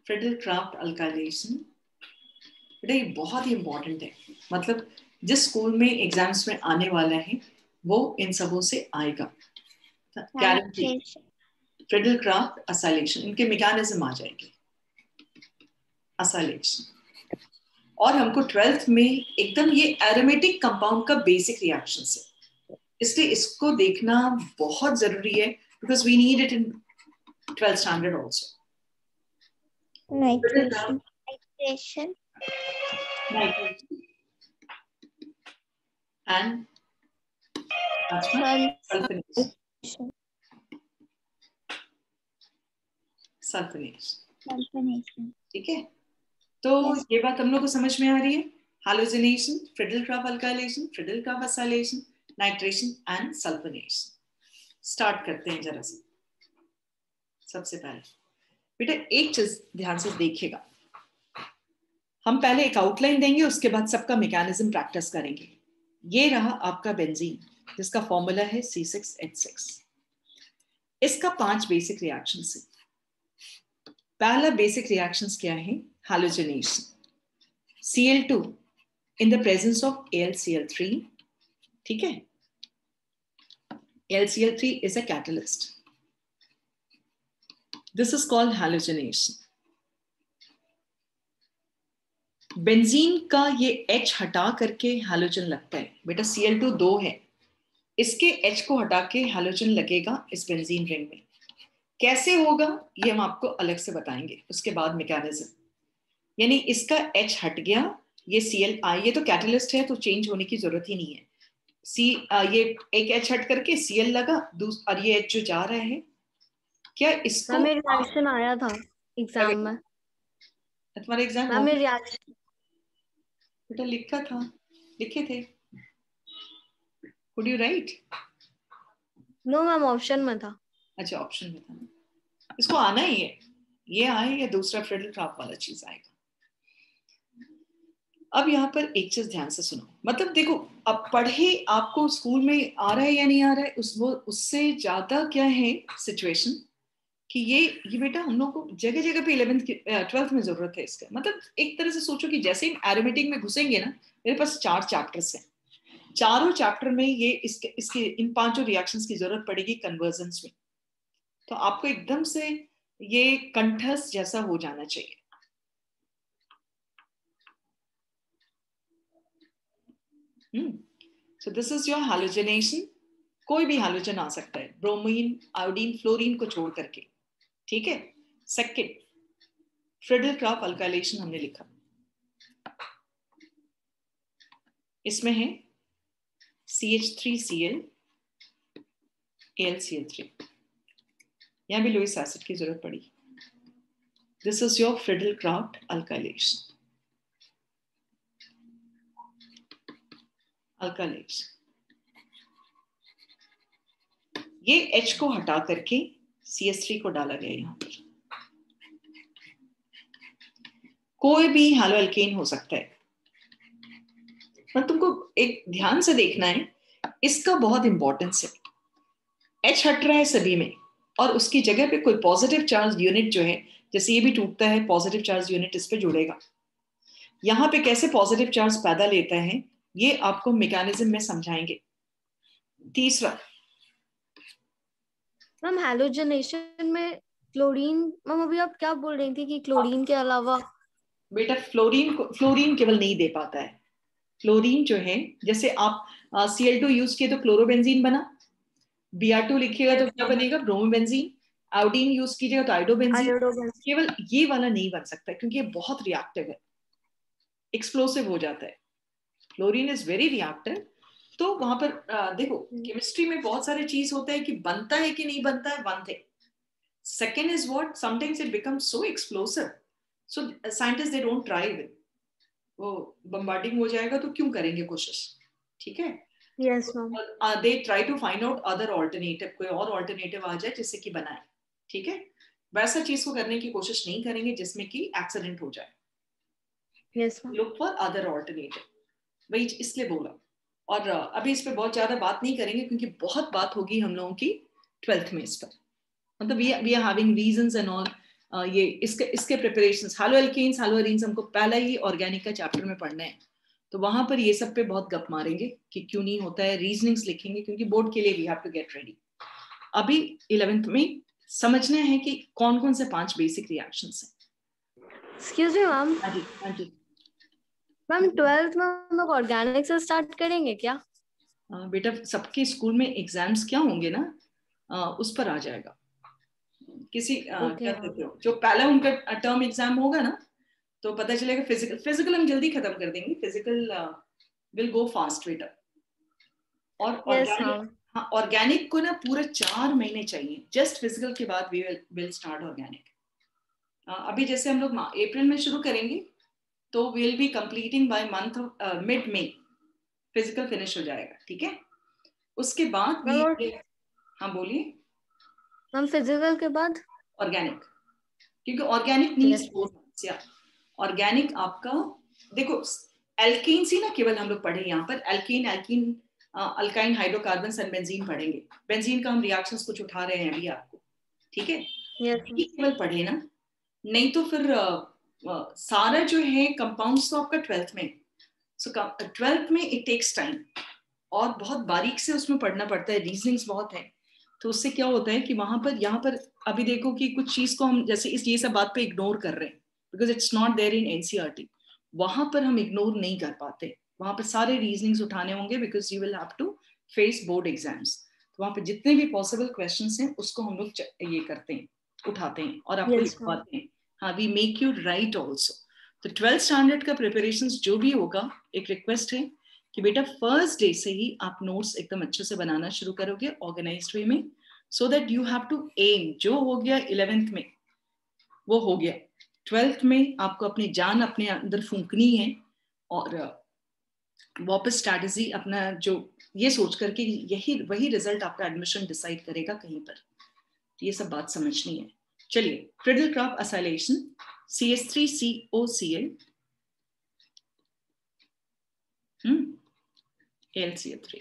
Friedel-craft alkylation. बेटा ये बहुत ही इंपॉर्टेंट है. मतलब जिस स्कूल में एग्जाम्स में आने वाला है वो इन सबों से आएगा गारंटी. फ्रिडल-क्राफ्ट असाइलेशन, इनके मैकेनिज्म आ जाएंगे. असाइलेशन, और हमको 12th में एकदम ये एरोमेटिक कंपाउंड का बेसिक रिएक्शन है, इसलिए इसको देखना बहुत जरूरी है because we need it in 12th standard also.
Nitration.
and sulfonation. ठीक है, तो ये बात हम लोग को समझ में आ रही है. Hydrogenation, Friedel-craft alkylation, Friedel-craft acylation, nitration and sulphonation. Start करते हैं जरा से. सबसे पहले बेटा एक चीज ध्यान से देखिएगा. हम पहले एक आउटलाइन देंगे, उसके बाद सबका मैकेनिज्म प्रैक्टिस करेंगे. ये रहा आपका बेंजीन जिसका फॉर्मूला है C6H6. इसका 5 बेसिक रिएक्शंस है. पहला बेसिक रिएक्शंस क्या है? Hydrogenation. Cl2 in the presence of AlCl3. ठीक है, AlCl3 is a catalyst. This is called hydrogenation. Benzene का ये H हटा करके हाइड्रोजन लगता है. बेटा Cl2 2 है, इसके H को हटा के हाइड्रोजन लगेगा इस बेंजीन रिंग में. कैसे होगा ये हम आपको अलग से बताएंगे उसके बाद मैकेनिज्म. यानी इसका H हट गया, ये Cl, ये तो कैटलिस्ट है तो चेंज होने की जरूरत ही नहीं है. ये एक H हट करके Cl लगा, और ये H जो जा रहा है, क्या इसको
हमें रिएक्शन आया था एग्जाम में.
तुम्हारा एग्जाम
हमें रिएक्शन
बेटा लिखा था, लिखे थे. Could you write?
No ma'am, option में था.
अच्छा ऑप्शन में था. इसको आना ही है, ये आए या दूसरा फ्रिडल-क्राफ्ट वाला चीज आएगा. अब यहाँ पर एक चीज ध्यान से सुनो. मतलब देखो, अब पढ़े आपको स्कूल में आ रहा है या नहीं आ रहा है, उससे ज्यादा क्या है सिचुएशन कि ये बेटा हम लोग को जगह जगह पे 12th में जरूरत है इसका. मतलब एक तरह से सोचो कि जैसे ही एरोमेटिक में घुसेंगे ना, मेरे पास 4 चैप्टर्स हैं. चारों चैप्टर में ये इसके इन 5 रिएक्शंस की जरूरत पड़ेगी कन्वर्जन्स में. तो आपको एकदम से ये कंठस्थ जैसा हो जाना चाहिए. सो दिस इज योर हाइड्रोजनेशन. कोई भी हाइड्रोजन आ सकता है, ब्रोमीन, आयोडीन, फ्लोरीन को छोड़ करके. ठीक है. सेकंड फ्रिडल-क्राफ्ट अल्काइलेशन हमने लिखा. इसमें है CH3Cl, AlCl3. यहां भी लुईस एसिड की जरूरत पड़ी. This is your Friedel-craft alkylation. ये H को हटा करके CH3 को डाला गया यहां पर. कोई भी हैलो एल्केन हो सकता है. पर तुमको एक ध्यान से देखना है, इसका बहुत इंपॉर्टेंस है. H हट रहा है सभी में, और उसकी जगह पे कोई पॉजिटिव चार्ज यूनिट जो है, जैसे ये भी टूटता है, पॉजिटिव चार्ज यूनिट इस पे जुड़ेगा। यहाँ पे कैसे पॉजिटिव चार्ज पैदा लेता है ये आपको मैकेनिज्म में समझाएंगे। तीसरा
मैम हैलोजनेशन में क्लोरीन, मैम अभी आप क्या बोल रही थी कि क्लोरीन के अलावा?
बेटा फ्लोरीन केवल नहीं दे पाता है। फ्लोरीन जो है, जैसे आप Cl2 यूज किए तो क्लोरोबेंजीन बना, Br2 लिखिएगा तो क्या बनेगा, ब्रोमोबेंजीन। आयोडीन यूज कीजिएगा तो आयोडोबेंजीन। केवल ये वाला नहीं बन सकता क्योंकि ये बहुत रिएक्टिव है, एक्सप्लोसिव हो जाता है। Fluorine is very reactive. तो वहां पर देखो केमिस्ट्री में बहुत सारे चीज होता है कि बनता है कि नहीं बनता है, one thing. Second is what, sometimes it becomes so explosive, so scientist they don't try with, वो बम्बार्डिंग हो जाएगा तो क्यों करेंगे कोशिश, ठीक है।
Yes ma'am.
They try to find out other alternative, कोई और ऑल्टरनेटिव आ जाए जिससे कि बनाए, ठीक है। वैसा चीज को करने की कोशिश नहीं करेंगे जिसमें कि एक्सीडेंट हो जाए।
Yes ma'am.
Look for other alternative, वही इसलिए बोला। और अभी इस पे बहुत ज्यादा बात नहीं करेंगे क्योंकि बहुत बात होगी हम लोगों की 12th में इस पर, मतलब we are having reasons and all. ये इसके preparations, haloalkanes haloarenes हमको पहला ही ऑर्गेनिक का चैप्टर में पढ़ना है, तो वहां पर ये सब पे बहुत गप मारेंगे कि क्यों नहीं होता है, रीजनिंग्स लिखेंगे क्योंकि बोर्ड के लिए we have to get ready. अभी 11th में समझना है कि कौन कौन से 5 बेसिक रिएक्शंस हैं।
Excuse me ma'am.
हाँ जी, हाँ जी।
मैम 12th में हम लोग ऑर्गेनिक से स्टार्ट करेंगे क्या?
बेटा सबके स्कूल में एग्जाम्स क्या होंगे ना, उस पर आ जाएगा। किसी क्या कहते हो, जो पहला उनका टर्म एग्जाम होगा ना, तो पता चलेगा। फिजिकल हम जल्दी खत्म कर देंगे, फिजिकल विल गो फास्ट बेटा। और ऑर्गेनिक, हाँ ऑर्गेनिक को ना पूरा 4 महीने चाहिए, जस्ट फिजिकल के बाद वी विल स्टार्ट ऑर्गेनिक। अभी जैसे हम लोग अप्रैल में शुरू करेंगे तो will be completing by month mid May, physical finish हो जाएगा, ठीक है। उसके बाद हाँ बोलिए।
मैम फिजिकल के बाद
ऑर्गेनिक, क्योंकि ऑर्गेनिक नीड्स 4 months। या ऑर्गेनिक आपका देखो, एल्केन्स ही ना केवल हम लोग पढ़े यहाँ पर, alkene alkyne hydrocarbons and benzene पढ़ेंगे। बेंजीन का हम रिएक्शंस कुछ उठा रहे हैं अभी आपको, ठीक है। ये केवल पढ़े ना, नहीं तो फिर सारा जो है कंपाउंड्स तो आपका 12th में। सो 12th में इट टेक्स टाइम और बहुत बारीक से उसमें पढ़ना पड़ता है, रीजनिंग्स बहुत है। तो उससे क्या होता है कि वहां पर यहाँ पर अभी देखो कि कुछ चीज को हम जैसे ये सब बात पे इग्नोर कर रहे हैं because it's not there in NCERT. वहां पर हम इग्नोर नहीं कर पाते, वहां पर सारे रीजनिंग्स उठाने होंगे because you will have to face board exams. तो वहां पर जितने भी पॉसिबल क्वेश्चंस हैं उसको हम लोग ये करते हैं, उठाते हैं और आपको लिखवाते हैं। हाँ, we make you write also. तो 12th स्टैंडर्ड का प्रिपरेशन जो भी होगा, एक रिक्वेस्ट है कि बेटा फर्स्ट डे से ही आप नोट्स एकदम अच्छे से बनाना शुरू करोगे ऑर्गेनाइज्ड वे में, so that you have to aim. जो हो गया 11th में वो हो गया, 12th में आपको अपनी जान अपने अंदर फूंकनी है और वापस स्ट्रैटेजी अपना जो ये सोच करके यही वही रिजल्ट आपका एडमिशन डिसाइड करेगा कहीं पर। ये सब बात समझनी है। चलिए, फ्रिडल-क्राफ्ट एसाइलेशन CH3COCl AlCl3,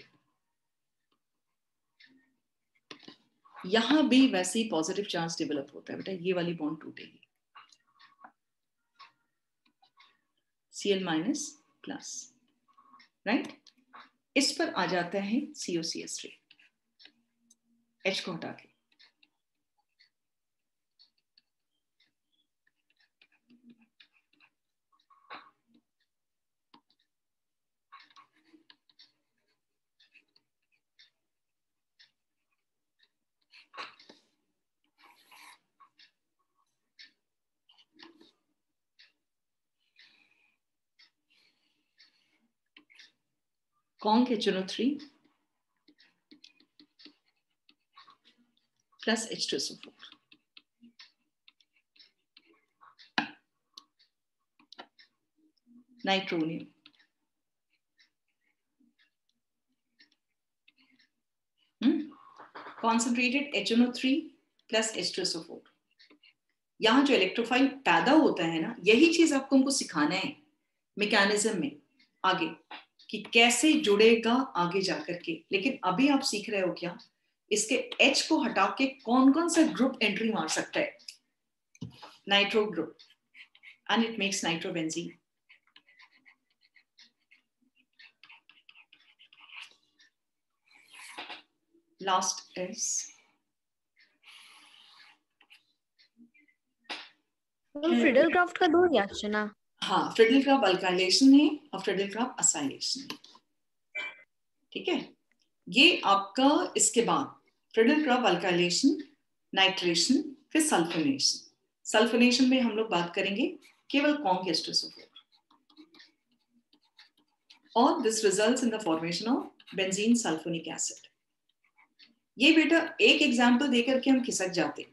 यहां भी वैसे ही पॉजिटिव चार्ज डेवलप होता है बेटा, ये वाली बॉन्ड टूटेगी, Cl- राइट। इस पर आ जाता है COCH3, H को हटा के। Conc HNO3 plus H2SO4, nitronium, concentrated HNO3 plus H2SO4। यहाँ जो इलेक्ट्रोफाइल पैदा होता है ना, यही चीज आपको हमको सिखाना है मैकेनिज्म में आगे कि कैसे जुड़ेगा आगे जाकर के। लेकिन अभी आप सीख रहे हो क्या, इसके H को हटा के कौन कौन सा ग्रुप एंट्री मार सकता है? Nitro group, and it makes nitrobenzene. Last is
Friedel-craft का 2 रिएक्शन है.
हाँ, फ्रिडल-क्राफ्ट अल्काइलेशन है और फ्रिडल-क्राफ्ट असाइलेशन है. ठीक है, ये आपका इसके बाद फ्रिडल-क्राफ्ट अल्काइलेशन, नाइट्रेशन, फिर सल्फोनेशन. सल्फोनेशन में हम लोग बात करेंगे केवल कॉन्क एस्टर और this results in the formation of benzene sulphonic acid. ये बेटा एक एग्जांपल देकर के हम खिसक जाते,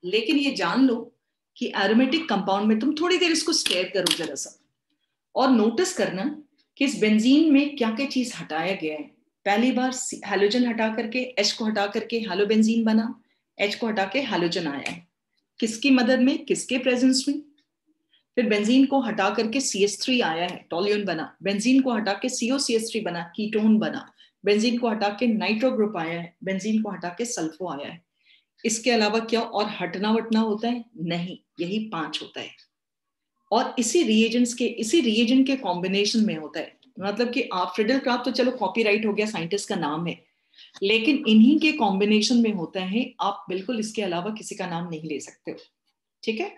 लेकिन ये जान लो कि एरोमेटिक कंपाउंड में तुम थोड़ी देर इसको स्टेयर करो जरा सा और नोटिस करना कि इस बेंजीन में क्या क्या चीज हटाया गया है. पहली बार हैलोजन हटा करके H को हटा करके हैलोबेंजीन बना, H को हटा के हैलोजन आया है. किसकी मदद में, किसके प्रेजेंस में? फिर बेंजीन को हटा करके CH3 आया है, टोल्यून बना. बेंजीन को हटा के COCH3 बना, कीटोन बना. बेंजीन को हटा के नाइट्रो ग्रुप आया है, बेंजीन को हटा के सल्फो आया है. इसके अलावा क्या और हटना वटना होता है? नहीं, यही 5 होता है. और इसी रिएजेंट के कॉम्बिनेशन में होता है. मतलब कि आप फ्रिडल-क्राफ्ट तो चलो कॉपीराइट हो गया, साइंटिस्ट का नाम है, लेकिन इन्हीं के कॉम्बिनेशन में होता है. आप बिल्कुल इसके अलावा किसी का नाम नहीं ले सकते हो. ठीक है,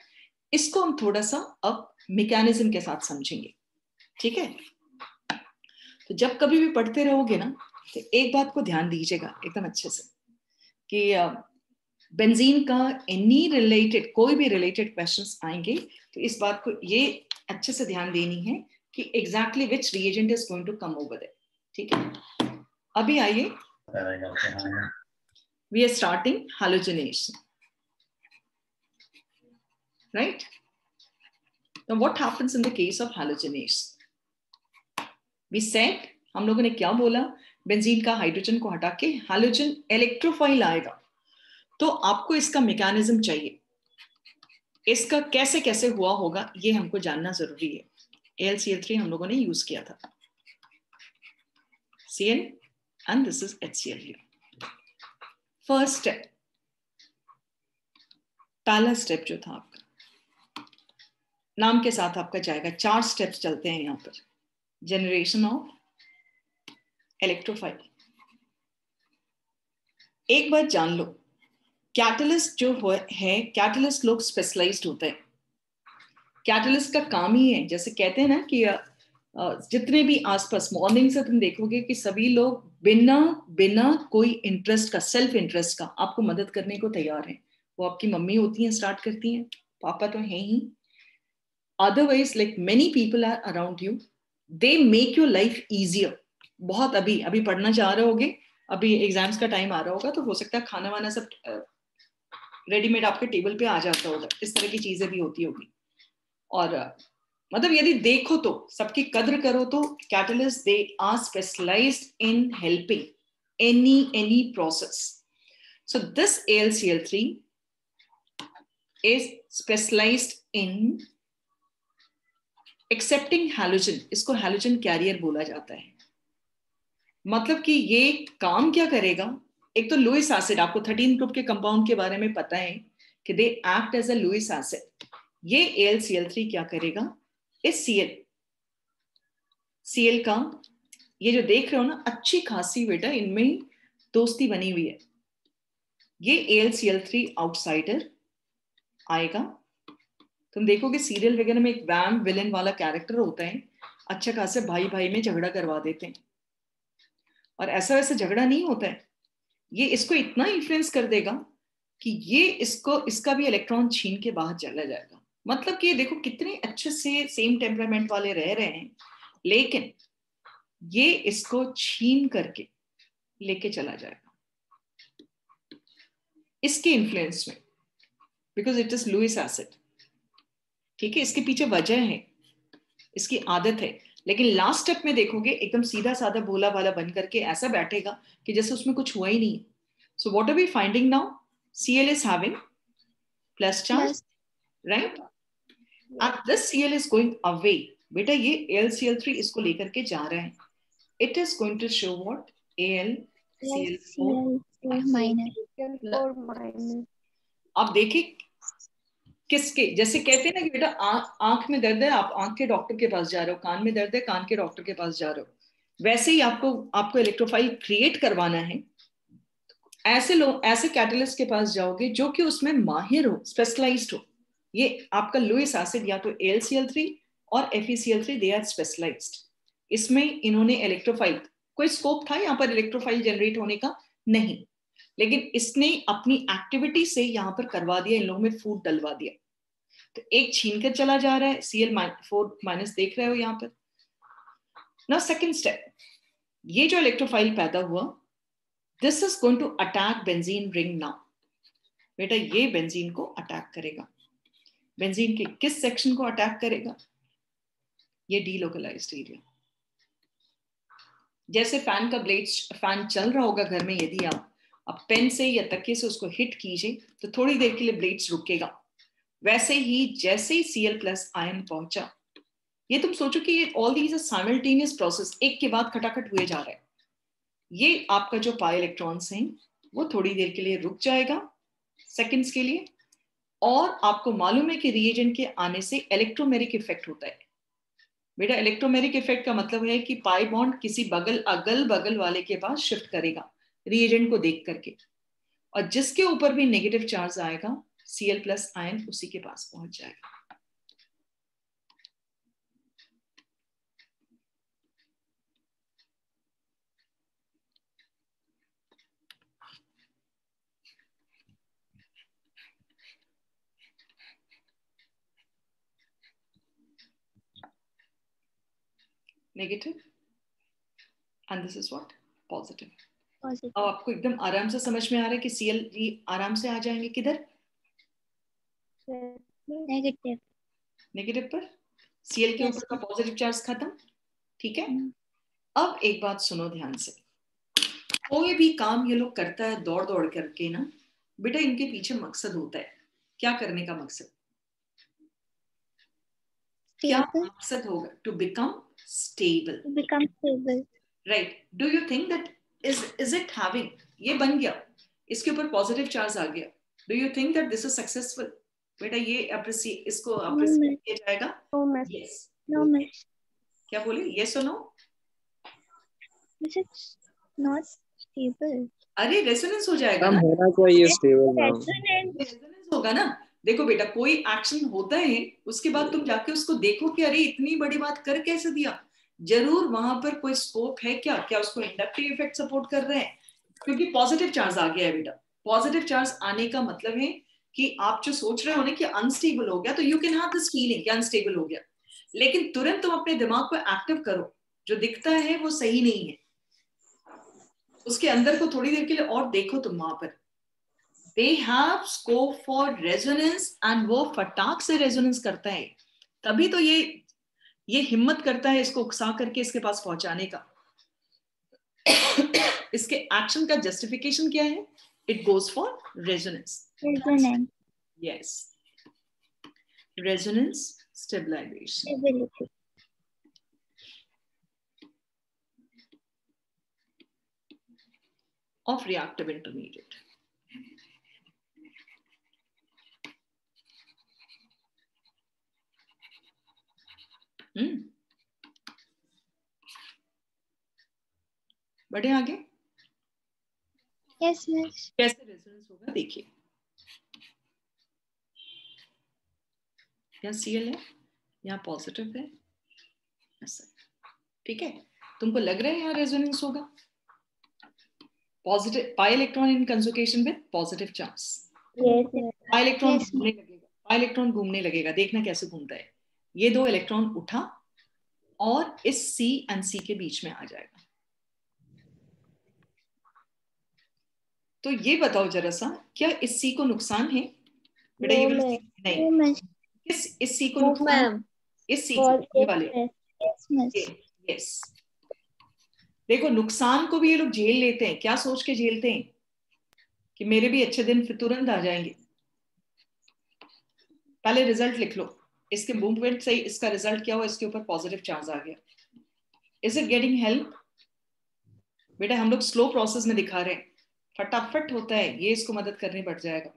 इसको हम थोड़ा सा अब मैकेनिज्म के साथ समझेंगे. ठीक है, तो जब कभी भी पढ़ते रहोगे ना, तो एक बात को ध्यान दीजिएगा एकदम अच्छे से कि बेंजीन का एनी रिलेटेड, कोई भी रिलेटेड क्वेश्चंस आएंगे तो इस बात को ये अच्छे से ध्यान देनी है कि exactly which reagent is going to come over there. ठीक है, अभी आइए, we are starting halogenation, right? Now what happens in the case of halogenation? We said, हम लोगों ने क्या बोला, बेंजीन का हाइड्रोजन को हटा के हैलोजन इलेक्ट्रोफाइल आएगा. तो आपको इसका मैकेनिज्म चाहिए, इसका कैसे कैसे हुआ होगा ये हमको जानना जरूरी है. AlCl3 हम लोगों ने यूज किया था, Cl and this is HCl here. First step, पहला स्टेप जो था आपका, नाम के साथ आपका जाएगा. 4 स्टेप्स चलते हैं यहाँ पर. Generation of electrophile. एक बात जान लो, कैटलिस्ट जो है, कैटलिस्ट लोग स्पेशलाइज्ड होते हैं. कैटलिस्ट का काम ही है, जैसे कहते हैं ना कि जितने भी आसपास मॉर्निंग से तुम देखोगे कि सभी लोग बिना बिना कोई इंटरेस्ट का, सेल्फ इंटरेस्ट का आपको मदद करने को तैयार हैं. वो आपकी मम्मी होती हैं, स्टार्ट करती हैं, पापा तो हैं ही. Otherwise like many people are around you, they make your life easier. बहुत अभी पढ़ना चाह रहे होगे, अभी एग्जाम्स का टाइम आ रहा होगा, तो हो सकता है खाना वाना सब रेडीमेड आपके टेबल पे आ जाता होगा. इस तरह की चीजें भी होती होगी. और मतलब यदि देखो तो सबकी कद्र करो तो catalyst they are specialized in helping any process. So this AlCl3 is specialized in accepting halogen. इसको halogen carrier बोला जाता है. मतलब कि ये काम क्या करेगा, एक तो लुईस एसिड, आपको 13 ग्रुप के कंपाउंड के बारे में पता है कि they act as a Lewis acid. ये AlCl3 क्या करेगा, इस Cl का, ये जो देख रहे हो ना, अच्छी खासी बेटा इनमें दोस्ती बनी हुई है. ये AlCl3 आउटसाइडर आएगा. तुम देखोगे सीरियल वगैरह में एक वैम विलन वाला कैरेक्टर होता है, अच्छा खासे भाई भाई में झगड़ा करवा देते हैं. और ऐसा वैसा झगड़ा नहीं होता है, ये इसको इतना इन्फ्लुएंस कर देगा कि ये इसका भी इलेक्ट्रॉन छीन के बाहर चला जाएगा. मतलब कि देखो कितने अच्छे से सेम टेम्परामेंट वाले रह रहे हैं, लेकिन ये इसको छीन करके लेके चला जाएगा इसके इन्फ्लुएंस में, because it is Lewis acid. ठीक है, इसके पीछे वजह है, इसकी आदत है. लेकिन लास्ट स्टेप में देखोगे एकदम सीधा साधा भोला भाला बन करके ऐसा बैठेगा कि जैसे उसमें कुछ हुआ ही नहीं. So what are we finding now, Cl is having plus charge, right? And this Cl is going away. बेटा ये AlCl3 इसको लेकर के जा रहा है. It is going to show what? Al
Cl4 minus.
आप देखिए किसके, जैसे कहते हैं ना कि बेटा आंख में दर्द है, आप आंख के डॉक्टर के पास जा रहे हो, कान में दर्द है, कान के डॉक्टर के पास जा रहे हो, वैसे ही आपको इलेक्ट्रोफाइल क्रिएट करवाना है, ऐसे लोग ऐसे कैटलिस्ट के पास जाओगे जो कि उसमें माहिर हो, स्पेशलाइज्ड हो। ये आपका लुइस एसिड या तो AlCl3 और FeCl3, दे आर स्पेशलाइज्ड। इसमें इन्होंने इलेक्ट्रोफाइल, कोई स्कोप था यहाँ पर इलेक्ट्रोफाइल जनरेट होने का? नहीं, लेकिन इसने अपनी एक्टिविटी से यहाँ पर करवा दिया, इन लोगों में फूड डलवा दिया। तो एक छीन कर चला जा रहा है, Cl4 देख रहे हो यहाँ पर। नाउ सेकंड स्टेप, ये जो इलेक्ट्रोफाइल पैदा हुआ, this is going to attack benzene ring now. बेटा ये बेंजीन को अटैक करेगा। बेंजीन के किस सेक्शन को अटैक करेगा? ये डीलोकलाइज्ड एरिया। जैसे फैन चल रहा होगा घर में, यदि आप पेन से या तकिए से उसको हिट कीजिए तो थोड़ी देर के लिए ब्लेड्स रुकेगा। वैसे ही जैसे ही Cl+ आयन पहुंचा, ये तुम सोचो कि ये ऑल दीज साइमल्टेनियस प्रोसेस, एक के बाद खटाखट हुए जा रहे हैं। ये आपका जो पाई इलेक्ट्रॉन्स हैं वो थोड़ी देर के लिए रुक जाएगा, सेकंड्स के लिए, और आपको मालूम है कि रिएजेंट के आने से इलेक्ट्रोमेरिक इफेक्ट होता है। बेटा इलेक्ट्रोमेरिक इफेक्ट का मतलब है कि पाई बॉन्ड किसी अगल बगल वाले के पास शिफ्ट करेगा रिएजेंट को देख करके, और जिसके ऊपर भी नेगेटिव चार्ज आएगा Cl+ आयन उसी के पास पहुंच जाएगा। Negative and this is what? Positive. अब आपको एकदम आराम से समझ में आ रहा है कि Cl आराम से आ जाएंगे किधर? नेगेटिव पर। Cl के ऊपर का पॉजिटिव चार्ज खत्म। ठीक है, अब एक बात सुनो ध्यान से, कोई भी काम ये लोग करता है दौड़ दौड़ करके ना, बेटा इनके पीछे मकसद होता है। क्या करने का मकसद? क्या मकसद होगा? To become stable. Right. Do you think that is it having, ये बन गया, इसके ऊपर पॉजिटिव चार्ज आ गया, do you think that this is successful? बेटा ये इसको अप्रिशिएट किया जाएगा? यस। क्या बोले? यस और नो?
Not stable.
अरे रेजोनेंस हो जाएगा ना,
होना चाहिए स्टेबल।
रेजोनेंस होगा ना। देखो बेटा, कोई एक्शन होता है, उसके बाद तुम जाके उसको देखो कि अरे इतनी बड़ी बात कर कैसे दिया, जरूर वहां पर कोई स्कोप है क्या उसको इंडक्टिव इफेक्ट सपोर्ट कर रहे हैं, क्योंकि पॉजिटिव चार्ज आ गया है बेटा। पॉजिटिव चार्ज आने का मतलब है कि आप जो सोच रहे हो ना कि अनस्टेबल हो गया, तो you can have this feeling कि अनस्टेबल हो गया, लेकिन तुरंत तुम अपने दिमाग को एक्टिव करो, जो दिखता है वो सही नहीं है, उसके अंदर को थोड़ी देर के लिए और देखो तुम वहां पर। They have scope for resonance and वो फटाक से रेजोनेंस करता है, तभी तो ये हिम्मत करता है इसको उकसा करके इसके पास पहुंचाने का। इसके एक्शन का जस्टिफिकेशन क्या है? It goes for resonance. Yes, resonance stabilization. of reactive intermediate. बढ़े आगे?
Yes miss.
कैसे रेजोनेंस होगा देखिए, यहाँ Cl है, यहाँ पॉजिटिव है, ऐसा। ठीक है, तुमको लग रहा है यहाँ रेजोनेंस होगा? Positive pi electron in conjugation with positive charge, pi electron घूमने लगेगा, पाई इलेक्ट्रॉन घूमने लगेगा। देखना कैसे घूमता है। ये दो इलेक्ट्रॉन उठा और इस C और C के बीच में आ जाएगा। तो ये बताओ जरा सा, क्या इस C को नुकसान है? बेटा ये वाला नहीं, इस C को नुकसान, इस C को, ये वाले। यस, देखो नुकसान को भी ये लोग झेल लेते हैं। क्या सोच के झेलते हैं? कि मेरे भी अच्छे दिन फिर तुरंत आ जाएंगे। पहले रिजल्ट लिख लो, इसके मूवमेंट से इसका रिजल्ट क्या हुआ, इसके ऊपर पॉजिटिव चार्ज आ गया। Is it getting help? बेटा हम लोग स्लो प्रोसेस में दिखा रहे हैं, फटाफट होता है, ये इसको मदद करने पड़ जाएगा.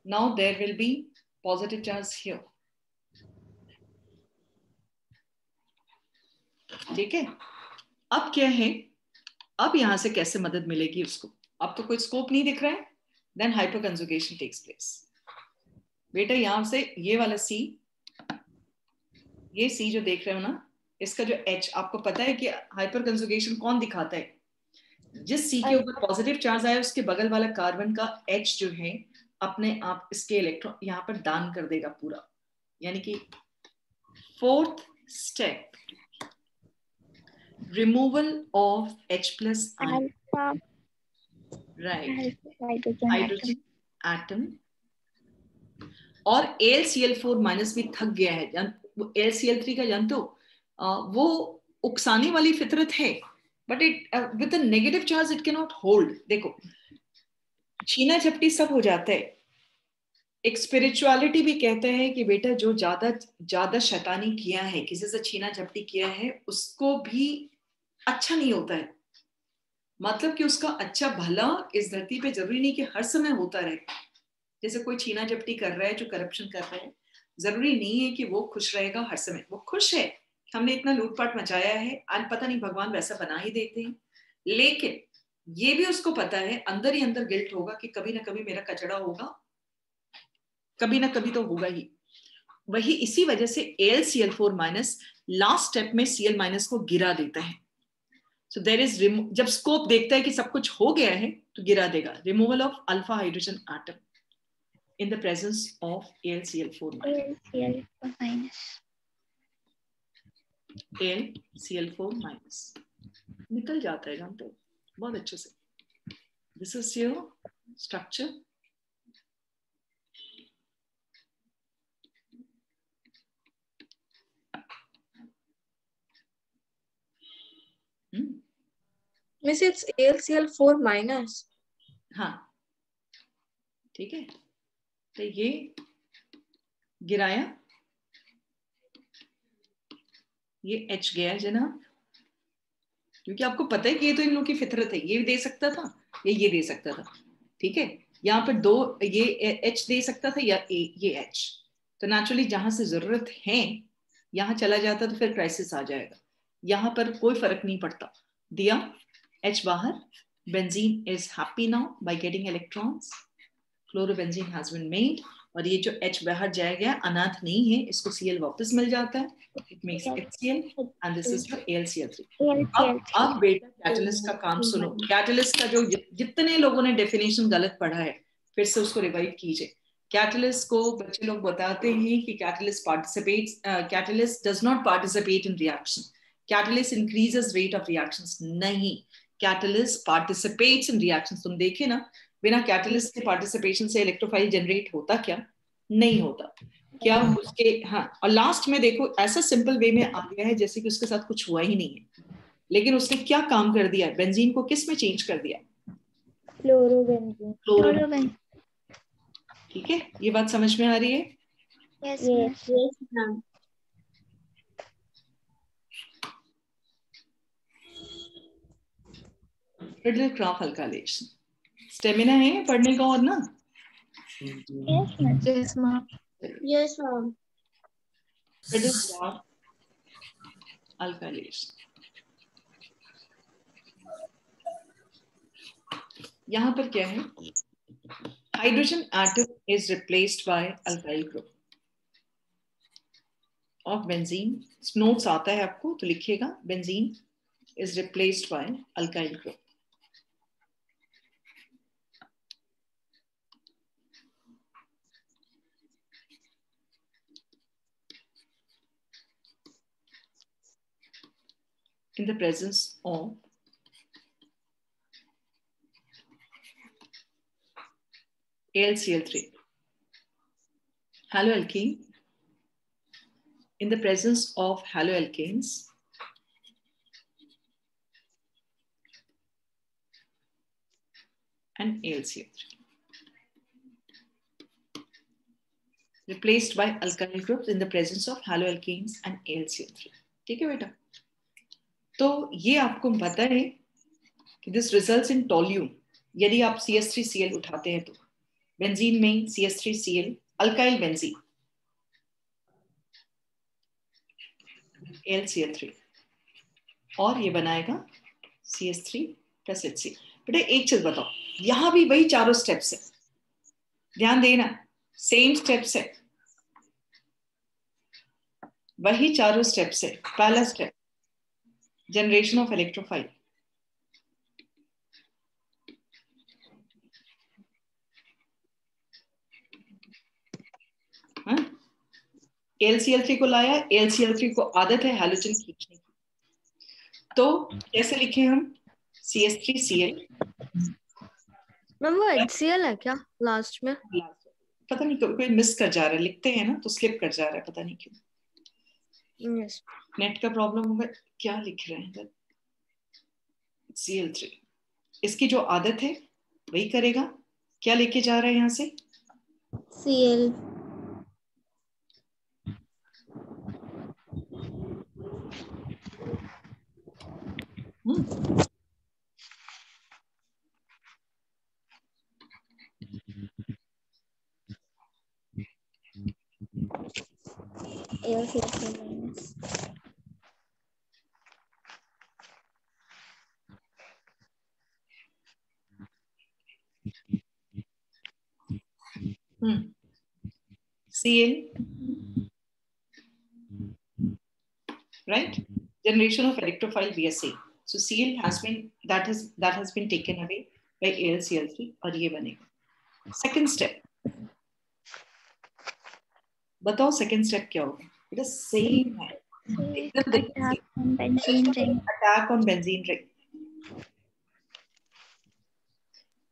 Now there will be positive charge here. ठीक है, अब क्या है, अब यहां से कैसे मदद मिलेगी उसको? अब तो कोई स्कोप नहीं दिख रहा है. Then hyperconjugation takes place. बेटा यहां से ये वाला सी, ये सी जो देख रहे हो ना, इसका जो H, आपको पता है कि हाइपर कंजुगेशन कौन दिखाता है? जिस सी के ऊपर पॉजिटिव चार्ज आया उसके बगल वाला कार्बन का H जो है अपने आप इसके इलेक्ट्रॉन यहां पर दान कर देगा पूरा. यानी कि fourth step, removal of H plus ion, right, hydrogen atom. और AlCl4 माइनस भी थक गया है. AlCl3 का जानते हो, वो उकसाने वाली फितरत है, but it with a negative charge it can not hold. देखो छीना झपटी सब हो जाता है. एक स्पिरिचुअलिटी भी कहता है कि बेटा जो ज्यादा शैतानी किया है, किसी से छीना झपटी किया है, उसको भी अच्छा नहीं होता है. मतलब कि उसका अच्छा भला इस धरती पे जरूरी नहीं कि हर समय होता रहे. जैसे कोई छीना झपटी कर रहा है, जो करप्शन कर रहा है, जरूरी नहीं है कि वो खुश रहेगा हर समय. वो खुश है, हमने इतना लूटपाट मचाया है, आज पता नहीं भगवान वैसा बना ही देते हैं. लेकिन ये भी उसको पता है, अंदर ही अंदर गिल्ट होगा कि कभी ना कभी मेरा कचड़ा होगा, कभी ना कभी तो होगा ही. वही इसी वजह से AlCl4 माइनस लास्ट स्टेप में Cl माइनस को गिरा देता है. सो देयर इज, जब स्कोप देखता है कि सब कुछ हो गया है तो गिरा देगा. Removal of alpha hydrogen atom in the presence of AlCl4 minus. AlCl4 minus निकल जाता है, जानते हो बहुत अच्छे से. This is your structure.
Miss, it's AlCl4 minus.
हाँ ठीक है, तो ये गिराया, ये H गया जनाब, क्योंकि आपको पता है कि ये तो इन लोगों की फितरत है. ये दे सकता था, ये दे सकता था. ठीक है, यहाँ पर दो, ये H दे सकता था या ये H. तो नेचुरली जहां से जरूरत है यहाँ चला जाता तो फिर क्राइसिस आ जाएगा. यहाँ पर कोई फर्क नहीं पड़ता. दिया H बाहर, benzene is happy now by getting electrons, chlorobenzene has been made. और ये जो H बाहर जाएगा अनाथ नहीं है, इसको Cl वापस मिल जाता है. It makes HCl and this is your AlCl3. अब बेटा कैटलिस्ट का काम सुनो. कैटलिस्ट का जो जितने लोगों ने डेफिनेशन गलत पढ़ा है, फिर से उसको रिवाइव कीजिए. कैटलिस्ट को बच्चे लोग बताते हैं कि catalyst does not participate in reaction. Catalyst increases rate of reactions. नहीं, कैटलिस्ट पार्टिसिपेट्स इन रिएक्शंस. तुम देखे ना, बिना कैटलिस्ट के पार्टिसिपेशन से इलेक्ट्रोफाइल जनरेट होता क्या? नहीं होता. क्या उसके, हाँ, और लास्ट में देखो ऐसा सिंपल वे में आ गया है जैसे कि उसके साथ कुछ हुआ ही नहीं है. लेकिन उसने क्या काम कर दिया है? बेंजीन को किस में चेंज कर दिया? क्लोरोबेंजीन. ठीक है, ये बात समझ में आ रही है?
Yes, ma'am.
Friedel-Crafts alkylation. Stamina है पढ़ने का और ना?
Yes, ma'am.
Yes, ma'am. Yes, ma'am.
Friedel-Crafts alkylation. यहाँ पर क्या है? Hydrogen atom is replaced by alkyl group of benzene. Notes आता है आपको तो लिखिएगा, benzene is replaced by alkyl group. in the presence of AlCl3, haloalkane, in the presence of haloalkanes and AlCl3, replaced by alkyl groups in the presence of haloalkanes and AlCl3. ठीक है बेटा, तो ये आपको पता है कि दिस रिजल्ट्स इन टोल्यून। यदि आप CH3Cl उठाते हैं तो बेंजीन में CH3Cl अल्काइल बेंजीन AlCl3 और ये बनाएगा CH3 प्लस HCl। बेटा एक चीज बताओ, यहां भी वही चारों स्टेप्स है, ध्यान देना, सेम स्टेप्स है, वही चारों स्टेप्स है। पहला step generation of electrophile, AlCl3 को लाया, AlCl3 को आदत है हैलोजन खींचने की, तो कैसे लिखे हम CH3Cl।
मैम वो HCl है क्या लास्ट में?
पता नहीं कोई मिस कर जा रहा है, लिखते हैं ना तो स्लिप कर जा रहा है, पता नहीं क्यों।
यस
नेट का प्रॉब्लम होगा, क्या लिख रहे हैं Cl3। इसकी जो आदत है वही करेगा। क्या लेके जा रहा है यहाँ से?
Cl. AlCl3 minus.
Cl, right? Generation of electrophile VSA. So Cl has been that has been taken away by AlCl3 और ये बनेगा। सेकंड स्टेप बताओ, सेकंड स्टेप क्या होगा? इट इज सेम है,
Attack on benzene ring.
Attack on benzene ring,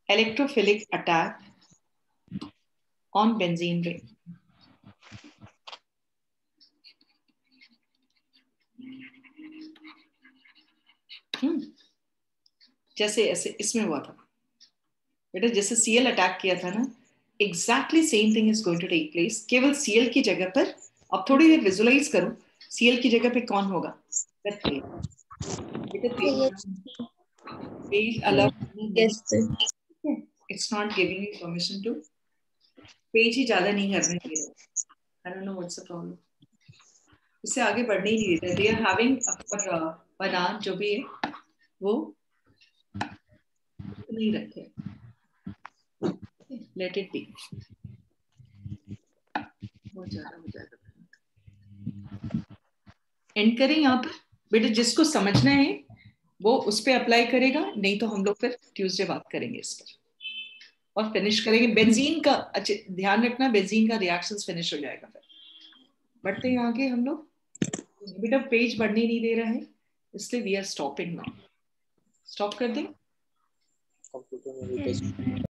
electrophilic attack on benzene ring. जैसे ऐसे इसमें हुआ था बेटा, जैसे Cl अटैक किया था ना, exactly same thing is going to take place. केवल Cl की जगह पर अब थोड़ी देर विजुलाइज करो, Cl की जगह पे कौन होगा? पेज अलग, it's not giving you permission to, page ही ज्यादा नहीं करने दे रहे। I don't know what's the problem, इससे आगे बढ़ने ही नहीं देते। दे आर हैविंग बनान जो भी है वो नहीं रखे, लेट इट बी, बहुत ज्यादा हो जाएगा। एंड करें यहाँ पर बेटा, जिसको समझना है वो उस पर अप्लाई करेगा, नहीं तो हम लोग फिर ट्यूसडे बात करेंगे इस पर और फिनिश करेंगे। बेंजीन का अच्छे ध्यान रखना, बेंजीन का रिएक्शंस फिनिश हो जाएगा। फिर बढ़ते हैं आगे हम लोग। बेटा पेज बढ़ने नहीं दे रहा है, इसलिए we are stopping now. Stop कर दें।